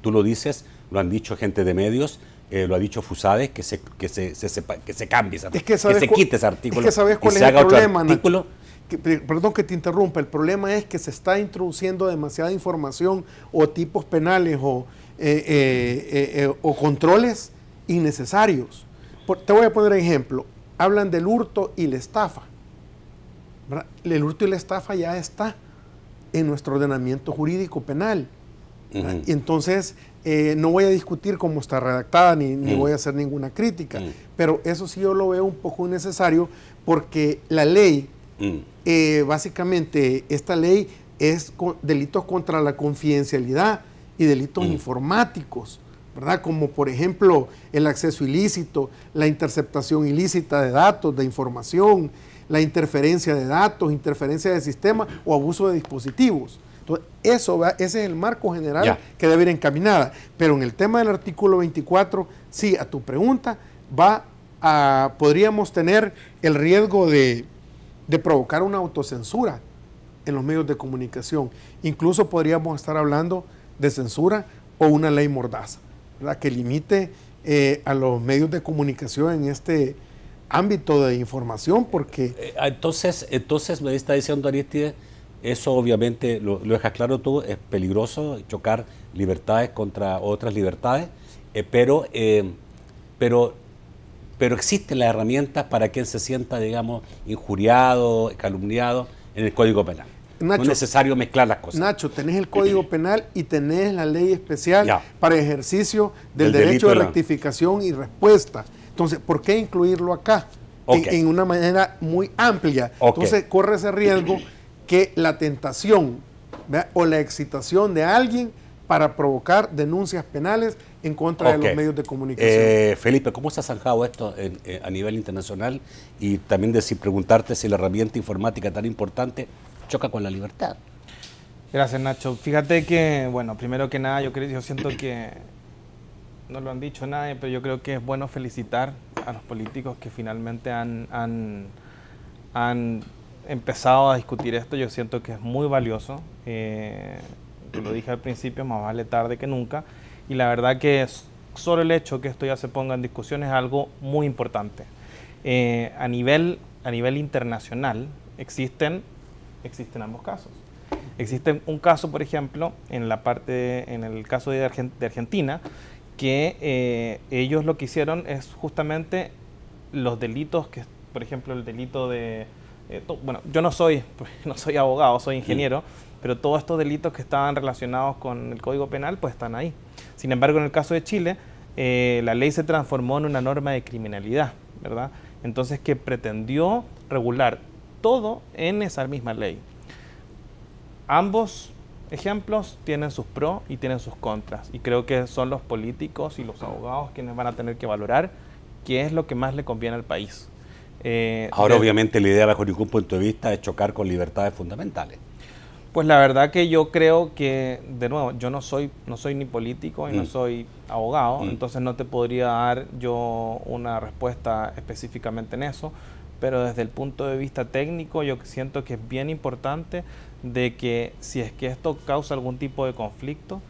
Speaker 1: tú lo dices, lo han dicho gente de medios, lo ha dicho Fusades, que se cambie ese artículo, que se quite ese artículo.
Speaker 3: Es que sabes cuál
Speaker 1: y
Speaker 3: es
Speaker 1: se
Speaker 3: el
Speaker 1: haga
Speaker 3: problema,
Speaker 1: otro artículo.
Speaker 3: Perdón que te interrumpa, el problema es que se está introduciendo demasiada información o tipos penales o controles innecesarios. Te voy a poner ejemplo. Hablan del hurto y la estafa, ¿verdad? El hurto y la estafa ya está en nuestro ordenamiento jurídico penal. Y entonces no voy a discutir cómo está redactada ni voy a hacer ninguna crítica, pero eso sí yo lo veo un poco innecesario porque la ley, básicamente esta ley es delitos contra la confidencialidad y delitos informáticos, ¿verdad? Como por ejemplo el acceso ilícito, la interceptación ilícita de datos, de información, la interferencia de datos, interferencia de sistema o abuso de dispositivos. Entonces, ese es el marco general que debe ir encaminada. Pero en el tema del artículo 24, sí, a tu pregunta, podríamos tener el riesgo de provocar una autocensura en los medios de comunicación. Incluso podríamos estar hablando de censura o una ley mordaza, ¿verdad? Que limite a los medios de comunicación en este ámbito de información, porque...
Speaker 1: Entonces me está diciendo Arístide, eso obviamente, lo dejas claro tú, es peligroso chocar libertades contra otras libertades, pero existen las herramientas para quien se sienta, digamos, injuriado, calumniado en el Código Penal.
Speaker 3: Nacho,
Speaker 1: no es necesario mezclar las cosas.
Speaker 3: Nacho, tenés el Código Penal y tenés la ley especial para ejercicio del derecho de rectificación y respuesta. Entonces, ¿por qué incluirlo acá? En una manera muy amplia. Entonces, corre ese riesgo que la tentación, ¿verdad?, o la excitación de alguien para provocar denuncias penales en contra de los medios de comunicación.
Speaker 1: Felipe, ¿cómo se ha zanjado esto a nivel internacional? Y también preguntarte si la herramienta informática tan importante choca con la libertad.
Speaker 4: Gracias, Nacho. Fíjate que, bueno, primero que nada, yo siento que no lo han dicho nadie, pero yo creo que es bueno felicitar a los políticos que finalmente han empezado a discutir esto. Yo siento que es muy valioso. Lo dije al principio, más vale tarde que nunca. Y la verdad que solo el hecho que esto ya se ponga en discusión es algo muy importante. A nivel internacional existen ambos casos. Existe un caso, por ejemplo, en el caso de Argentina, que ellos lo que hicieron es justamente los delitos que, por ejemplo, el delito de... bueno, yo no soy abogado, soy ingeniero, pero todos estos delitos que estaban relacionados con el Código Penal, pues están ahí. Sin embargo, en el caso de Chile, la ley se transformó en una norma de criminalidad, ¿verdad? Entonces, que pretendió regular todo en esa misma ley. Ambos ejemplos tienen sus pros y tienen sus contras, y creo que son los políticos y los abogados quienes van a tener que valorar qué es lo que más le conviene al país.
Speaker 1: Ahora, obviamente, la idea bajo ningún punto de vista es chocar con libertades fundamentales.
Speaker 4: Pues la verdad que yo creo que, de nuevo, yo no soy ni político y no soy abogado, entonces no te podría dar yo una respuesta específicamente en eso, pero desde el punto de vista técnico yo siento que es bien importante de que si es que esto causa algún tipo de conflicto,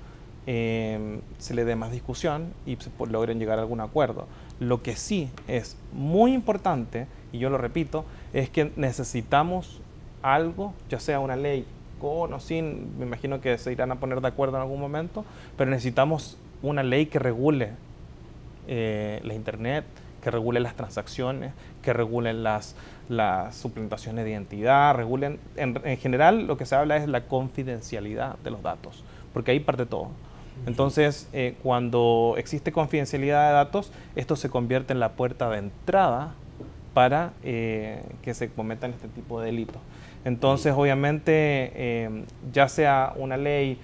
Speaker 4: se le dé más discusión y se logren llegar a algún acuerdo. Lo que sí es muy importante, y yo lo repito, es que necesitamos algo, ya sea una ley con o sin, me imagino que se irán a poner de acuerdo en algún momento, pero necesitamos una ley que regule la internet, que regule las transacciones, que regulen las suplantaciones de identidad, regulen, en general lo que se habla es la confidencialidad de los datos, porque ahí parte todo. Entonces, cuando existe confidencialidad de datos, esto se convierte en la puerta de entrada para que se cometan este tipo de delitos. Entonces, obviamente, ya sea una ley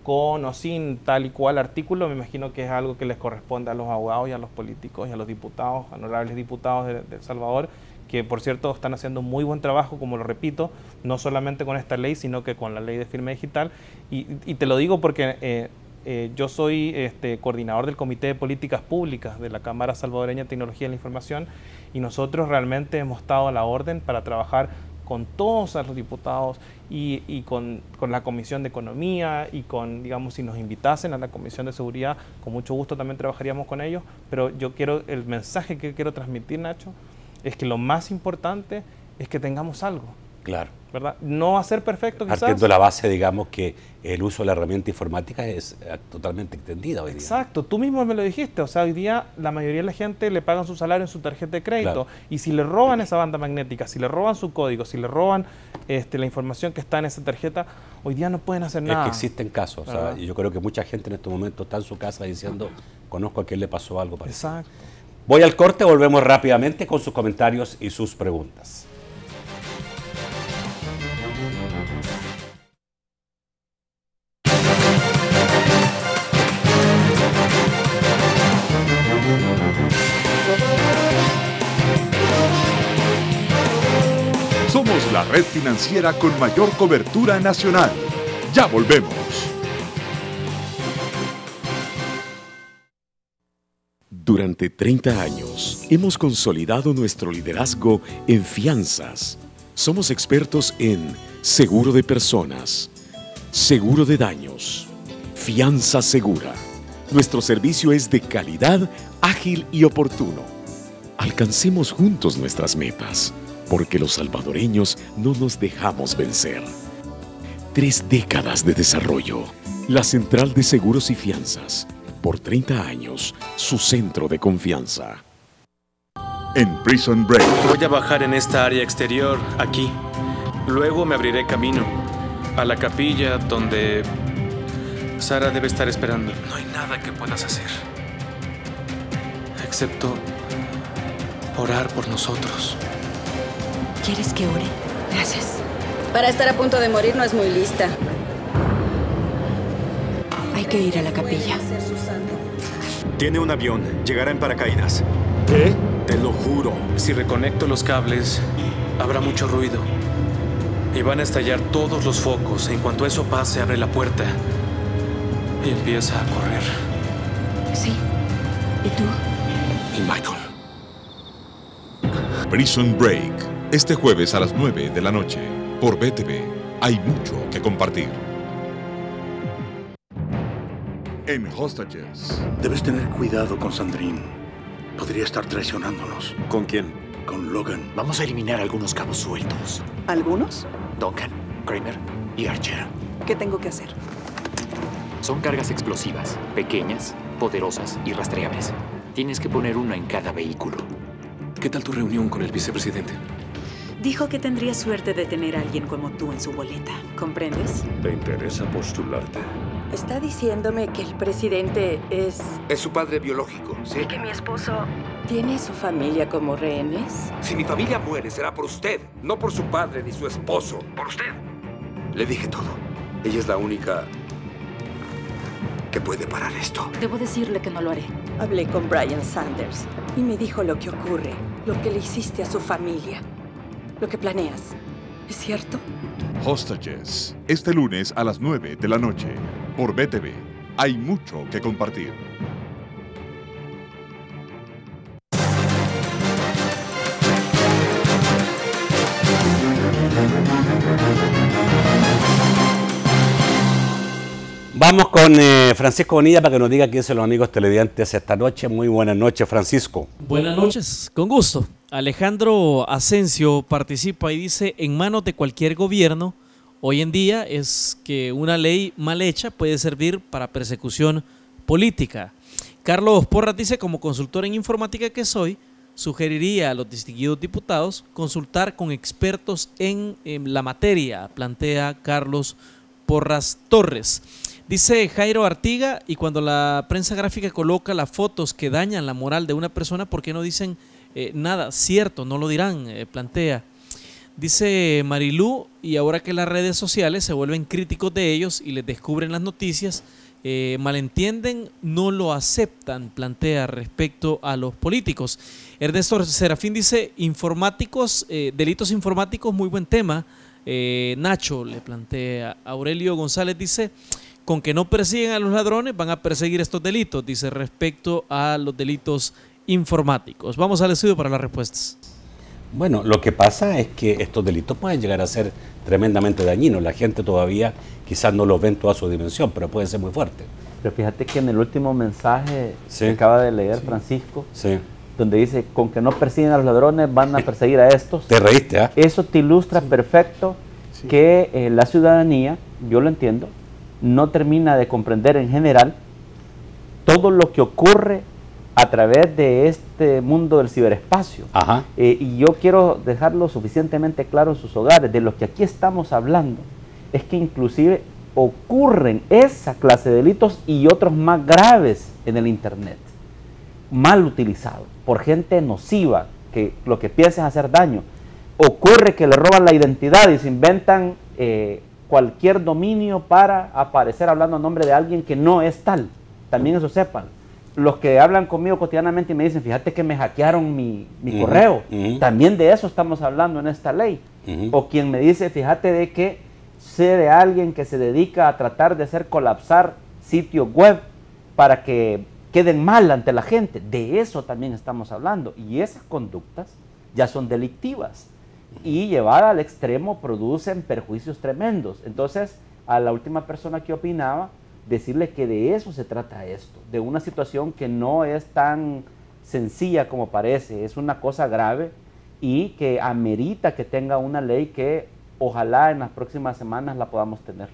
Speaker 4: con o sin tal y cual artículo, me imagino que es algo que les corresponde a los abogados y a los políticos y a los diputados, honorables diputados de El Salvador, que por cierto están haciendo muy buen trabajo, como lo repito, no solamente con esta ley, sino que con la ley de firma digital. Y te lo digo porque yo soy coordinador del Comité de Políticas Públicas de la Cámara Salvadoreña de Tecnología de la Información, y nosotros realmente hemos estado a la orden para trabajar con todos los diputados y con la Comisión de Economía y con, digamos, si nos invitasen a la Comisión de Seguridad, con mucho gusto también trabajaríamos con ellos, pero el mensaje que quiero transmitir, Nacho, es que lo más importante es que tengamos algo.
Speaker 1: Claro.
Speaker 4: ¿Verdad? No va a ser perfecto, quizás.
Speaker 1: Partiendo de la base, digamos, que el uso de la herramienta informática es totalmente extendida hoy día.
Speaker 4: Exacto, tú mismo me lo dijiste, o sea, hoy día la mayoría de la gente le pagan su salario en su tarjeta de crédito, claro. Y si le roban esa banda magnética, si le roban su código, si le roban la información que está en esa tarjeta, hoy día no pueden hacer nada.
Speaker 1: Es que existen casos, o sea, y yo creo que mucha gente en este momento está en su casa diciendo, conozco a quien le pasó algo parecido.
Speaker 4: Exacto.
Speaker 1: Voy al corte, volvemos rápidamente con sus comentarios y sus preguntas.
Speaker 11: Somos la red financiera con mayor cobertura nacional. Ya volvemos.
Speaker 5: Durante 30 años hemos consolidado nuestro liderazgo en fianzas. Somos expertos en seguro de personas, seguro de daños, fianza segura. Nuestro servicio es de calidad, ágil y oportuno. Alcancemos juntos nuestras metas, porque los salvadoreños no nos dejamos vencer. 3 décadas de desarrollo. La Central de Seguros y Fianzas. Por 30 años, su centro de confianza.
Speaker 11: En Prison Break.
Speaker 19: Voy a bajar en esta área exterior, aquí. Luego me abriré camino a la capilla donde Sara debe estar esperando. No hay nada que puedas hacer, excepto orar por nosotros.
Speaker 20: ¿Quieres que ore? Gracias.
Speaker 21: Para estar a punto de morir no es muy lista.
Speaker 20: Hay que ir a la capilla.
Speaker 22: Tiene un avión. Llegará en paracaídas.
Speaker 19: ¿Qué?
Speaker 22: Te lo juro.
Speaker 19: Si reconecto los cables, habrá mucho ruido. Y van a estallar todos los focos. En cuanto eso pase, abre la puerta y empieza a correr.
Speaker 20: Sí. ¿Y tú?
Speaker 22: Y Michael.
Speaker 11: Prison Break. Este jueves a las 9 de la noche. Por BTV. Hay mucho que compartir. En Hostages.
Speaker 23: Debes tener cuidado con Sandrine. Podría estar traicionándonos.
Speaker 22: ¿Con quién?
Speaker 23: Con Logan.
Speaker 24: Vamos a eliminar algunos cabos sueltos.
Speaker 25: ¿Algunos?
Speaker 24: Duncan, Kramer y Archer.
Speaker 25: ¿Qué tengo que hacer?
Speaker 24: Son cargas explosivas, pequeñas, poderosas y rastreables. Tienes que poner una en cada vehículo.
Speaker 23: ¿Qué tal tu reunión con el vicepresidente?
Speaker 20: Dijo que tendría suerte de tener a alguien como tú en su boleta. ¿Comprendes?
Speaker 23: ¿Te interesa postularte?
Speaker 25: ¿Está diciéndome que el presidente es...?
Speaker 23: Es su padre biológico, ¿sí?
Speaker 25: ¿Y que mi esposo tiene su familia como rehenes?
Speaker 23: Si mi familia muere, será por usted. No por su padre ni su esposo. Por usted. Le dije todo. Ella es la única que puede parar esto.
Speaker 20: Debo decirle que no lo haré.
Speaker 25: Hablé con Brian Sanders y me dijo lo que ocurre, lo que le hiciste a su familia, lo que planeas. ¿Es cierto?
Speaker 11: Hostages. Este lunes a las 9 de la noche. Por BTV. Hay mucho que compartir.
Speaker 1: Vamos con Francisco Bonilla para que nos diga quién son los amigos televidentes esta noche. Muy buenas noches, Francisco.
Speaker 26: Buenas noches, con gusto. Alejandro Asensio participa y dice: en manos de cualquier gobierno, hoy en día es que una ley mal hecha puede servir para persecución política. Carlos Porras dice: como consultor en informática que soy, sugeriría a los distinguidos diputados consultar con expertos en la materia, plantea Carlos Porras Torres. Dice Jairo Artiga: y cuando la prensa gráfica coloca las fotos que dañan la moral de una persona, ¿por qué no dicen nada? Cierto, no lo dirán, plantea. Dice Marilú: y ahora que las redes sociales se vuelven críticos de ellos y les descubren las noticias, malentienden, no lo aceptan, plantea respecto a los políticos. Ernesto Serafín dice: informáticos, delitos informáticos, muy buen tema. Nacho le plantea. Aurelio González dice: con que no persiguen a los ladrones, van a perseguir estos delitos, dice, respecto a los delitos informáticos. Vamos al estudio para las respuestas.
Speaker 1: Bueno, lo que pasa es que estos delitos pueden llegar a ser tremendamente dañinos. La gente todavía quizás no los ve en toda su dimensión, pero pueden ser muy fuertes.
Speaker 2: Pero fíjate que en el último mensaje
Speaker 1: Sí.
Speaker 2: que acaba de leer Francisco,
Speaker 1: Sí.
Speaker 2: donde dice, con que no persiguen a los ladrones, van a perseguir a estos.
Speaker 1: Te reíste, ¿ah?
Speaker 2: Eso te ilustra perfecto que la ciudadanía, yo lo entiendo, no termina de comprender en general todo lo que ocurre a través de este mundo del ciberespacio.
Speaker 1: Ajá.
Speaker 2: Y yo quiero dejarlo suficientemente claro en sus hogares. De lo que aquí estamos hablando es que inclusive ocurren esa clase de delitos y otros más graves en el Internet, mal utilizados por gente nociva que lo que piensa es hacer daño. Ocurre que le roban la identidad y se inventan cualquier dominio para aparecer hablando a nombre de alguien que no es tal. También eso sepan. Los que hablan conmigo cotidianamente y me dicen, fíjate que me hackearon mi correo, también de eso estamos hablando en esta ley. O quien me dice, fíjate de que sé de alguien que se dedica a tratar de hacer colapsar sitios web para que queden mal ante la gente. De eso también estamos hablando. Y esas conductas ya son delictivas. Y llevadas al extremo producen perjuicios tremendos. Entonces, a la última persona que opinaba, decirle que de eso se trata esto, de una situación que no es tan sencilla como parece, es una cosa grave y que amerita que tenga una ley que ojalá en las próximas semanas la podamos tener.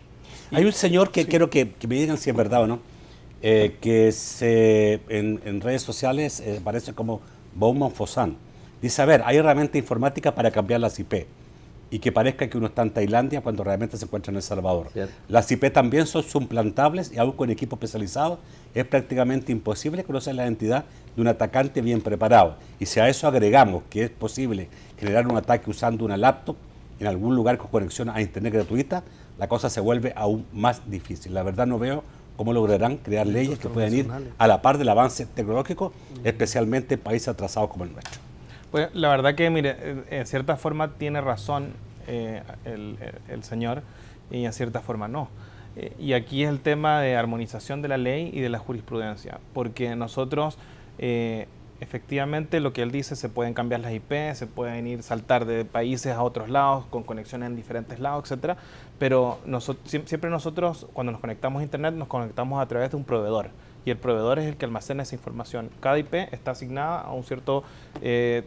Speaker 1: Hay un señor que quiero que me digan si es verdad o no, que en redes sociales aparece como Bowman Fosan. Dice, a ver, hay herramientas informáticas para cambiar las IP y que parezca que uno está en Tailandia cuando realmente se encuentra en El Salvador. Cierto. Las IP también son suplantables y aún con equipo especializado es prácticamente imposible conocer la identidad de un atacante bien preparado. Y si a eso agregamos que es posible generar un ataque usando una laptop en algún lugar con conexión a internet gratuita, la cosa se vuelve aún más difícil. La verdad no veo cómo lograrán crear leyes que puedan ir a la par del avance tecnológico, especialmente en países atrasados como el nuestro.
Speaker 4: Pues la verdad que, mire, en cierta forma tiene razón el señor y en cierta forma no. Y aquí es el tema de armonización de la ley y de la jurisprudencia, porque nosotros, efectivamente, lo que él dice, se pueden cambiar las IP, se pueden ir saltar de países a otros lados, con conexiones en diferentes lados, etcétera, pero siempre nosotros, cuando nos conectamos a Internet, nos conectamos a través de un proveedor. Y el proveedor es el que almacena esa información. Cada IP está asignada a un cierto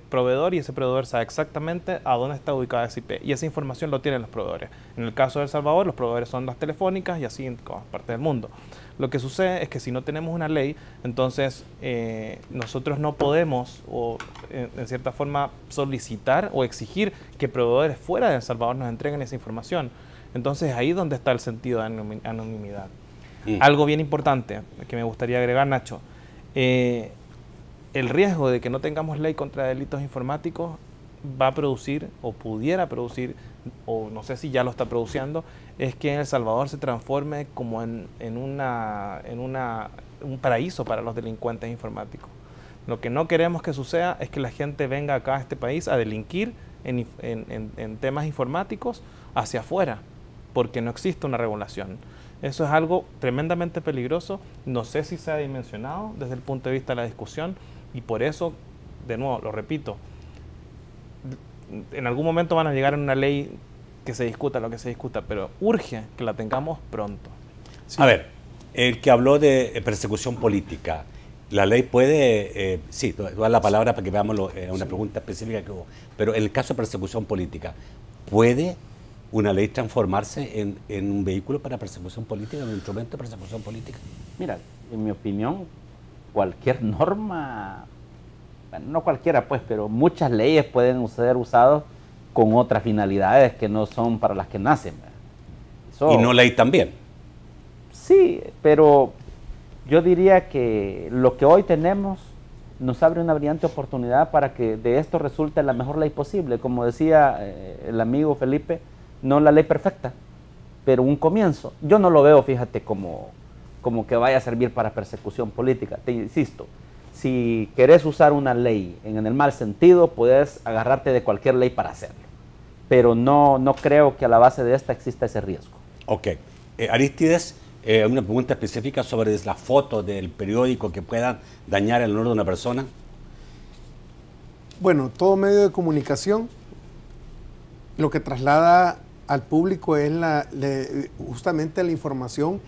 Speaker 4: proveedor y ese proveedor sabe exactamente a dónde está ubicada esa IP. Y esa información lo tienen los proveedores. En el caso de El Salvador, los proveedores son las telefónicas y así en todas partes del mundo. Lo que sucede es que si no tenemos una ley, entonces nosotros no podemos, o en cierta forma, solicitar o exigir que proveedores fuera de El Salvador nos entreguen esa información. Entonces ahí es donde está el sentido de anonimidad. Algo bien importante que me gustaría agregar, Nacho, el riesgo de que no tengamos ley contra delitos informáticos va a producir, o pudiera producir, o no sé si ya lo está produciendo, es que en El Salvador se transforme como en un paraíso para los delincuentes informáticos. Lo que no queremos que suceda es que la gente venga acá a este país a delinquir en temas informáticos hacia afuera, porque no existe una regulación. Eso es algo tremendamente peligroso, no sé si se ha dimensionado desde el punto de vista de la discusión y por eso, de nuevo, lo repito, en algún momento van a llegar a una ley que se discuta lo que se discuta, pero urge que la tengamos pronto.
Speaker 1: Sí. A ver, el que habló de persecución política, la ley puede, sí, toda la palabra para que veamos una pregunta específica que hubo, pero en el caso de persecución política, ¿puede una ley transformarse en un vehículo para persecución política, en un instrumento de persecución política?
Speaker 2: Mira, en mi opinión, cualquier norma, bueno, no cualquiera pues, pero muchas leyes pueden ser usadas con otras finalidades que no son para las que nacen. Eso,
Speaker 1: y no ley también.
Speaker 2: Sí, pero yo diría que lo que hoy tenemos nos abre una brillante oportunidad para que de esto resulte la mejor ley posible. Como decía el amigo Felipe, no la ley perfecta, pero un comienzo. Yo no lo veo, fíjate, como que vaya a servir para persecución política. Te insisto, si querés usar una ley en el mal sentido, puedes agarrarte de cualquier ley para hacerlo. Pero no creo que a la base de esta exista ese riesgo.
Speaker 1: Ok. Aristides, una pregunta específica sobre la foto del periódico que pueda dañar el honor de una persona.
Speaker 3: Bueno, todo medio de comunicación lo que traslada al público es justamente la información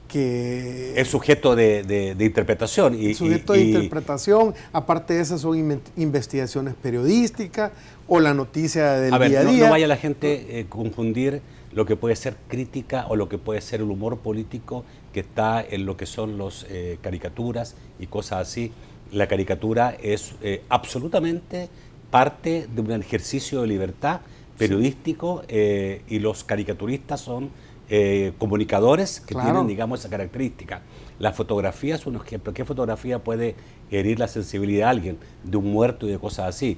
Speaker 3: que...
Speaker 1: Es sujeto de interpretación.
Speaker 3: Sujeto de interpretación, aparte de esas son investigaciones periodísticas o la noticia del día a día.
Speaker 1: No vaya la gente confundir lo que puede ser crítica o lo que puede ser el humor político que está en lo que son las caricaturas y cosas así. La caricatura es absolutamente parte de un ejercicio de libertad periodístico, y los caricaturistas son comunicadores que tienen, digamos, esa característica. La fotografía es un ejemplo. ¿Qué fotografía puede herir la sensibilidad de alguien, de un muerto y de cosas así?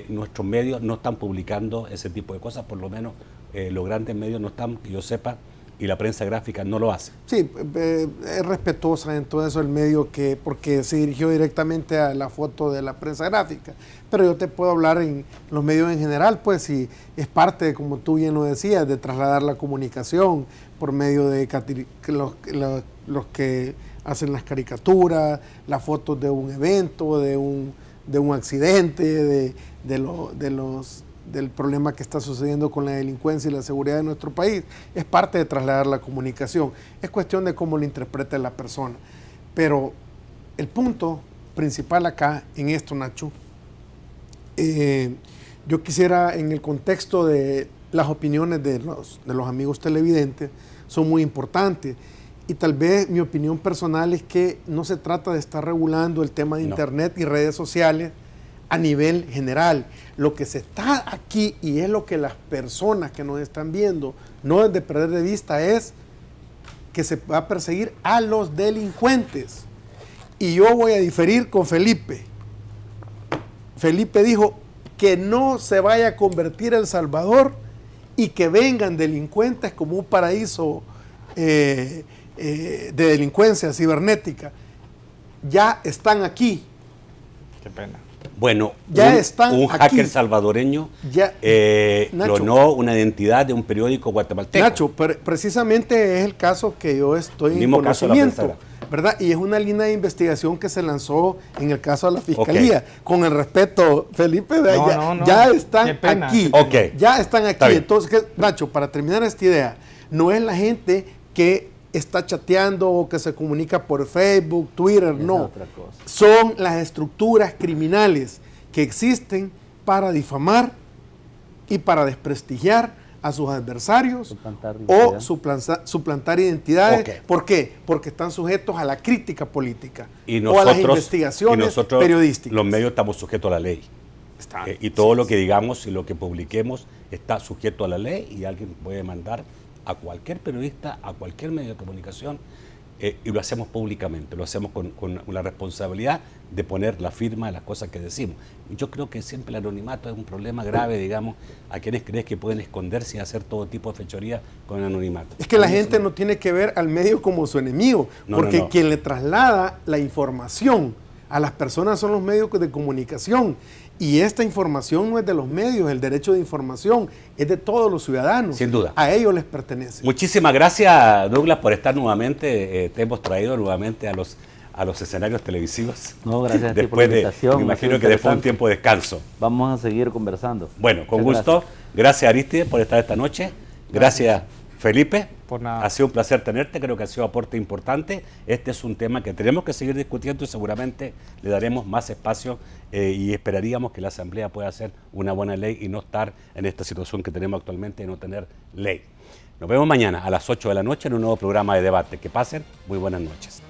Speaker 1: Nuestros medios no están publicando ese tipo de cosas, por lo menos los grandes medios no están, que yo sepa, y la prensa gráfica no lo hace.
Speaker 3: Sí, es respetuosa en todo eso el medio, porque se dirigió directamente a la foto de la prensa gráfica. Pero yo te puedo hablar en los medios en general, pues, si es parte, como tú bien lo decías, de trasladar la comunicación por medio de los que hacen las caricaturas, las fotos de un evento, de un accidente, del problema que está sucediendo con la delincuencia y la seguridad de nuestro país. Es parte de trasladar la comunicación. Es cuestión de cómo lo interprete la persona. Pero el punto principal acá en esto, Nacho, yo quisiera, en el contexto de las opiniones de los amigos televidentes, son muy importantes. Y tal vez mi opinión personal es que no se trata de estar regulando el tema de Internet y redes sociales a nivel general. Lo que se está aquí, y es lo que las personas que nos están viendo no deben de perder de vista, es que se va a perseguir a los delincuentes. Y yo voy a diferir con Felipe. Felipe dijo que no se vaya a convertir El Salvador y que vengan delincuentes como un paraíso de delincuencia cibernética. Ya están aquí.
Speaker 4: Qué pena.
Speaker 1: Bueno,
Speaker 3: ya
Speaker 1: un hacker salvadoreño clonó una identidad de un periódico guatemalteco.
Speaker 3: Nacho, precisamente es el caso que yo estoy en conocimiento, ¿verdad? Y es una línea de investigación que se lanzó en el caso de la Fiscalía. Con el respeto, Felipe, ya están aquí. Ya están aquí. Entonces, Nacho, para terminar esta idea, no es la gente que está chateando o que se comunica por Facebook, Twitter, no. Son las estructuras criminales que existen para difamar y para desprestigiar a sus adversarios o suplantar identidades. ¿Por qué? Porque están sujetos a la crítica política o a las investigaciones periodísticas.
Speaker 1: Los medios estamos sujetos a la ley. Y todo lo que digamos y lo que publiquemos está sujeto a la ley, y alguien puede mandar a cualquier periodista, a cualquier medio de comunicación, y lo hacemos públicamente, lo hacemos con la responsabilidad de poner la firma de las cosas que decimos. Y yo creo que siempre el anonimato es un problema grave, digamos, a quienes creen que pueden esconderse y hacer todo tipo de fechoría con el anonimato.
Speaker 3: Es que la gente no tiene que ver al medio como su enemigo, porque quien le traslada la información a las personas son los medios de comunicación. Y esta información no es de los medios, el derecho de información es de todos los ciudadanos.
Speaker 1: Sin duda.
Speaker 3: A ellos les pertenece.
Speaker 1: Muchísimas gracias, Douglas, por estar nuevamente. Te hemos traído nuevamente a los escenarios televisivos.
Speaker 2: No, gracias a ti por la invitación.
Speaker 1: Me imagino que después de un tiempo de descanso.
Speaker 2: Vamos a seguir conversando.
Speaker 1: Bueno, con gusto. Gracias, Aristide, por estar esta noche. Gracias, Felipe.
Speaker 4: Por nada.
Speaker 1: Ha sido un placer tenerte, creo que ha sido aporte importante. Este es un tema que tenemos que seguir discutiendo y seguramente le daremos más espacio, y esperaríamos que la Asamblea pueda hacer una buena ley y no estar en esta situación que tenemos actualmente de no tener ley. Nos vemos mañana a las 8 de la noche en un nuevo programa de debate. Que pasen muy buenas noches.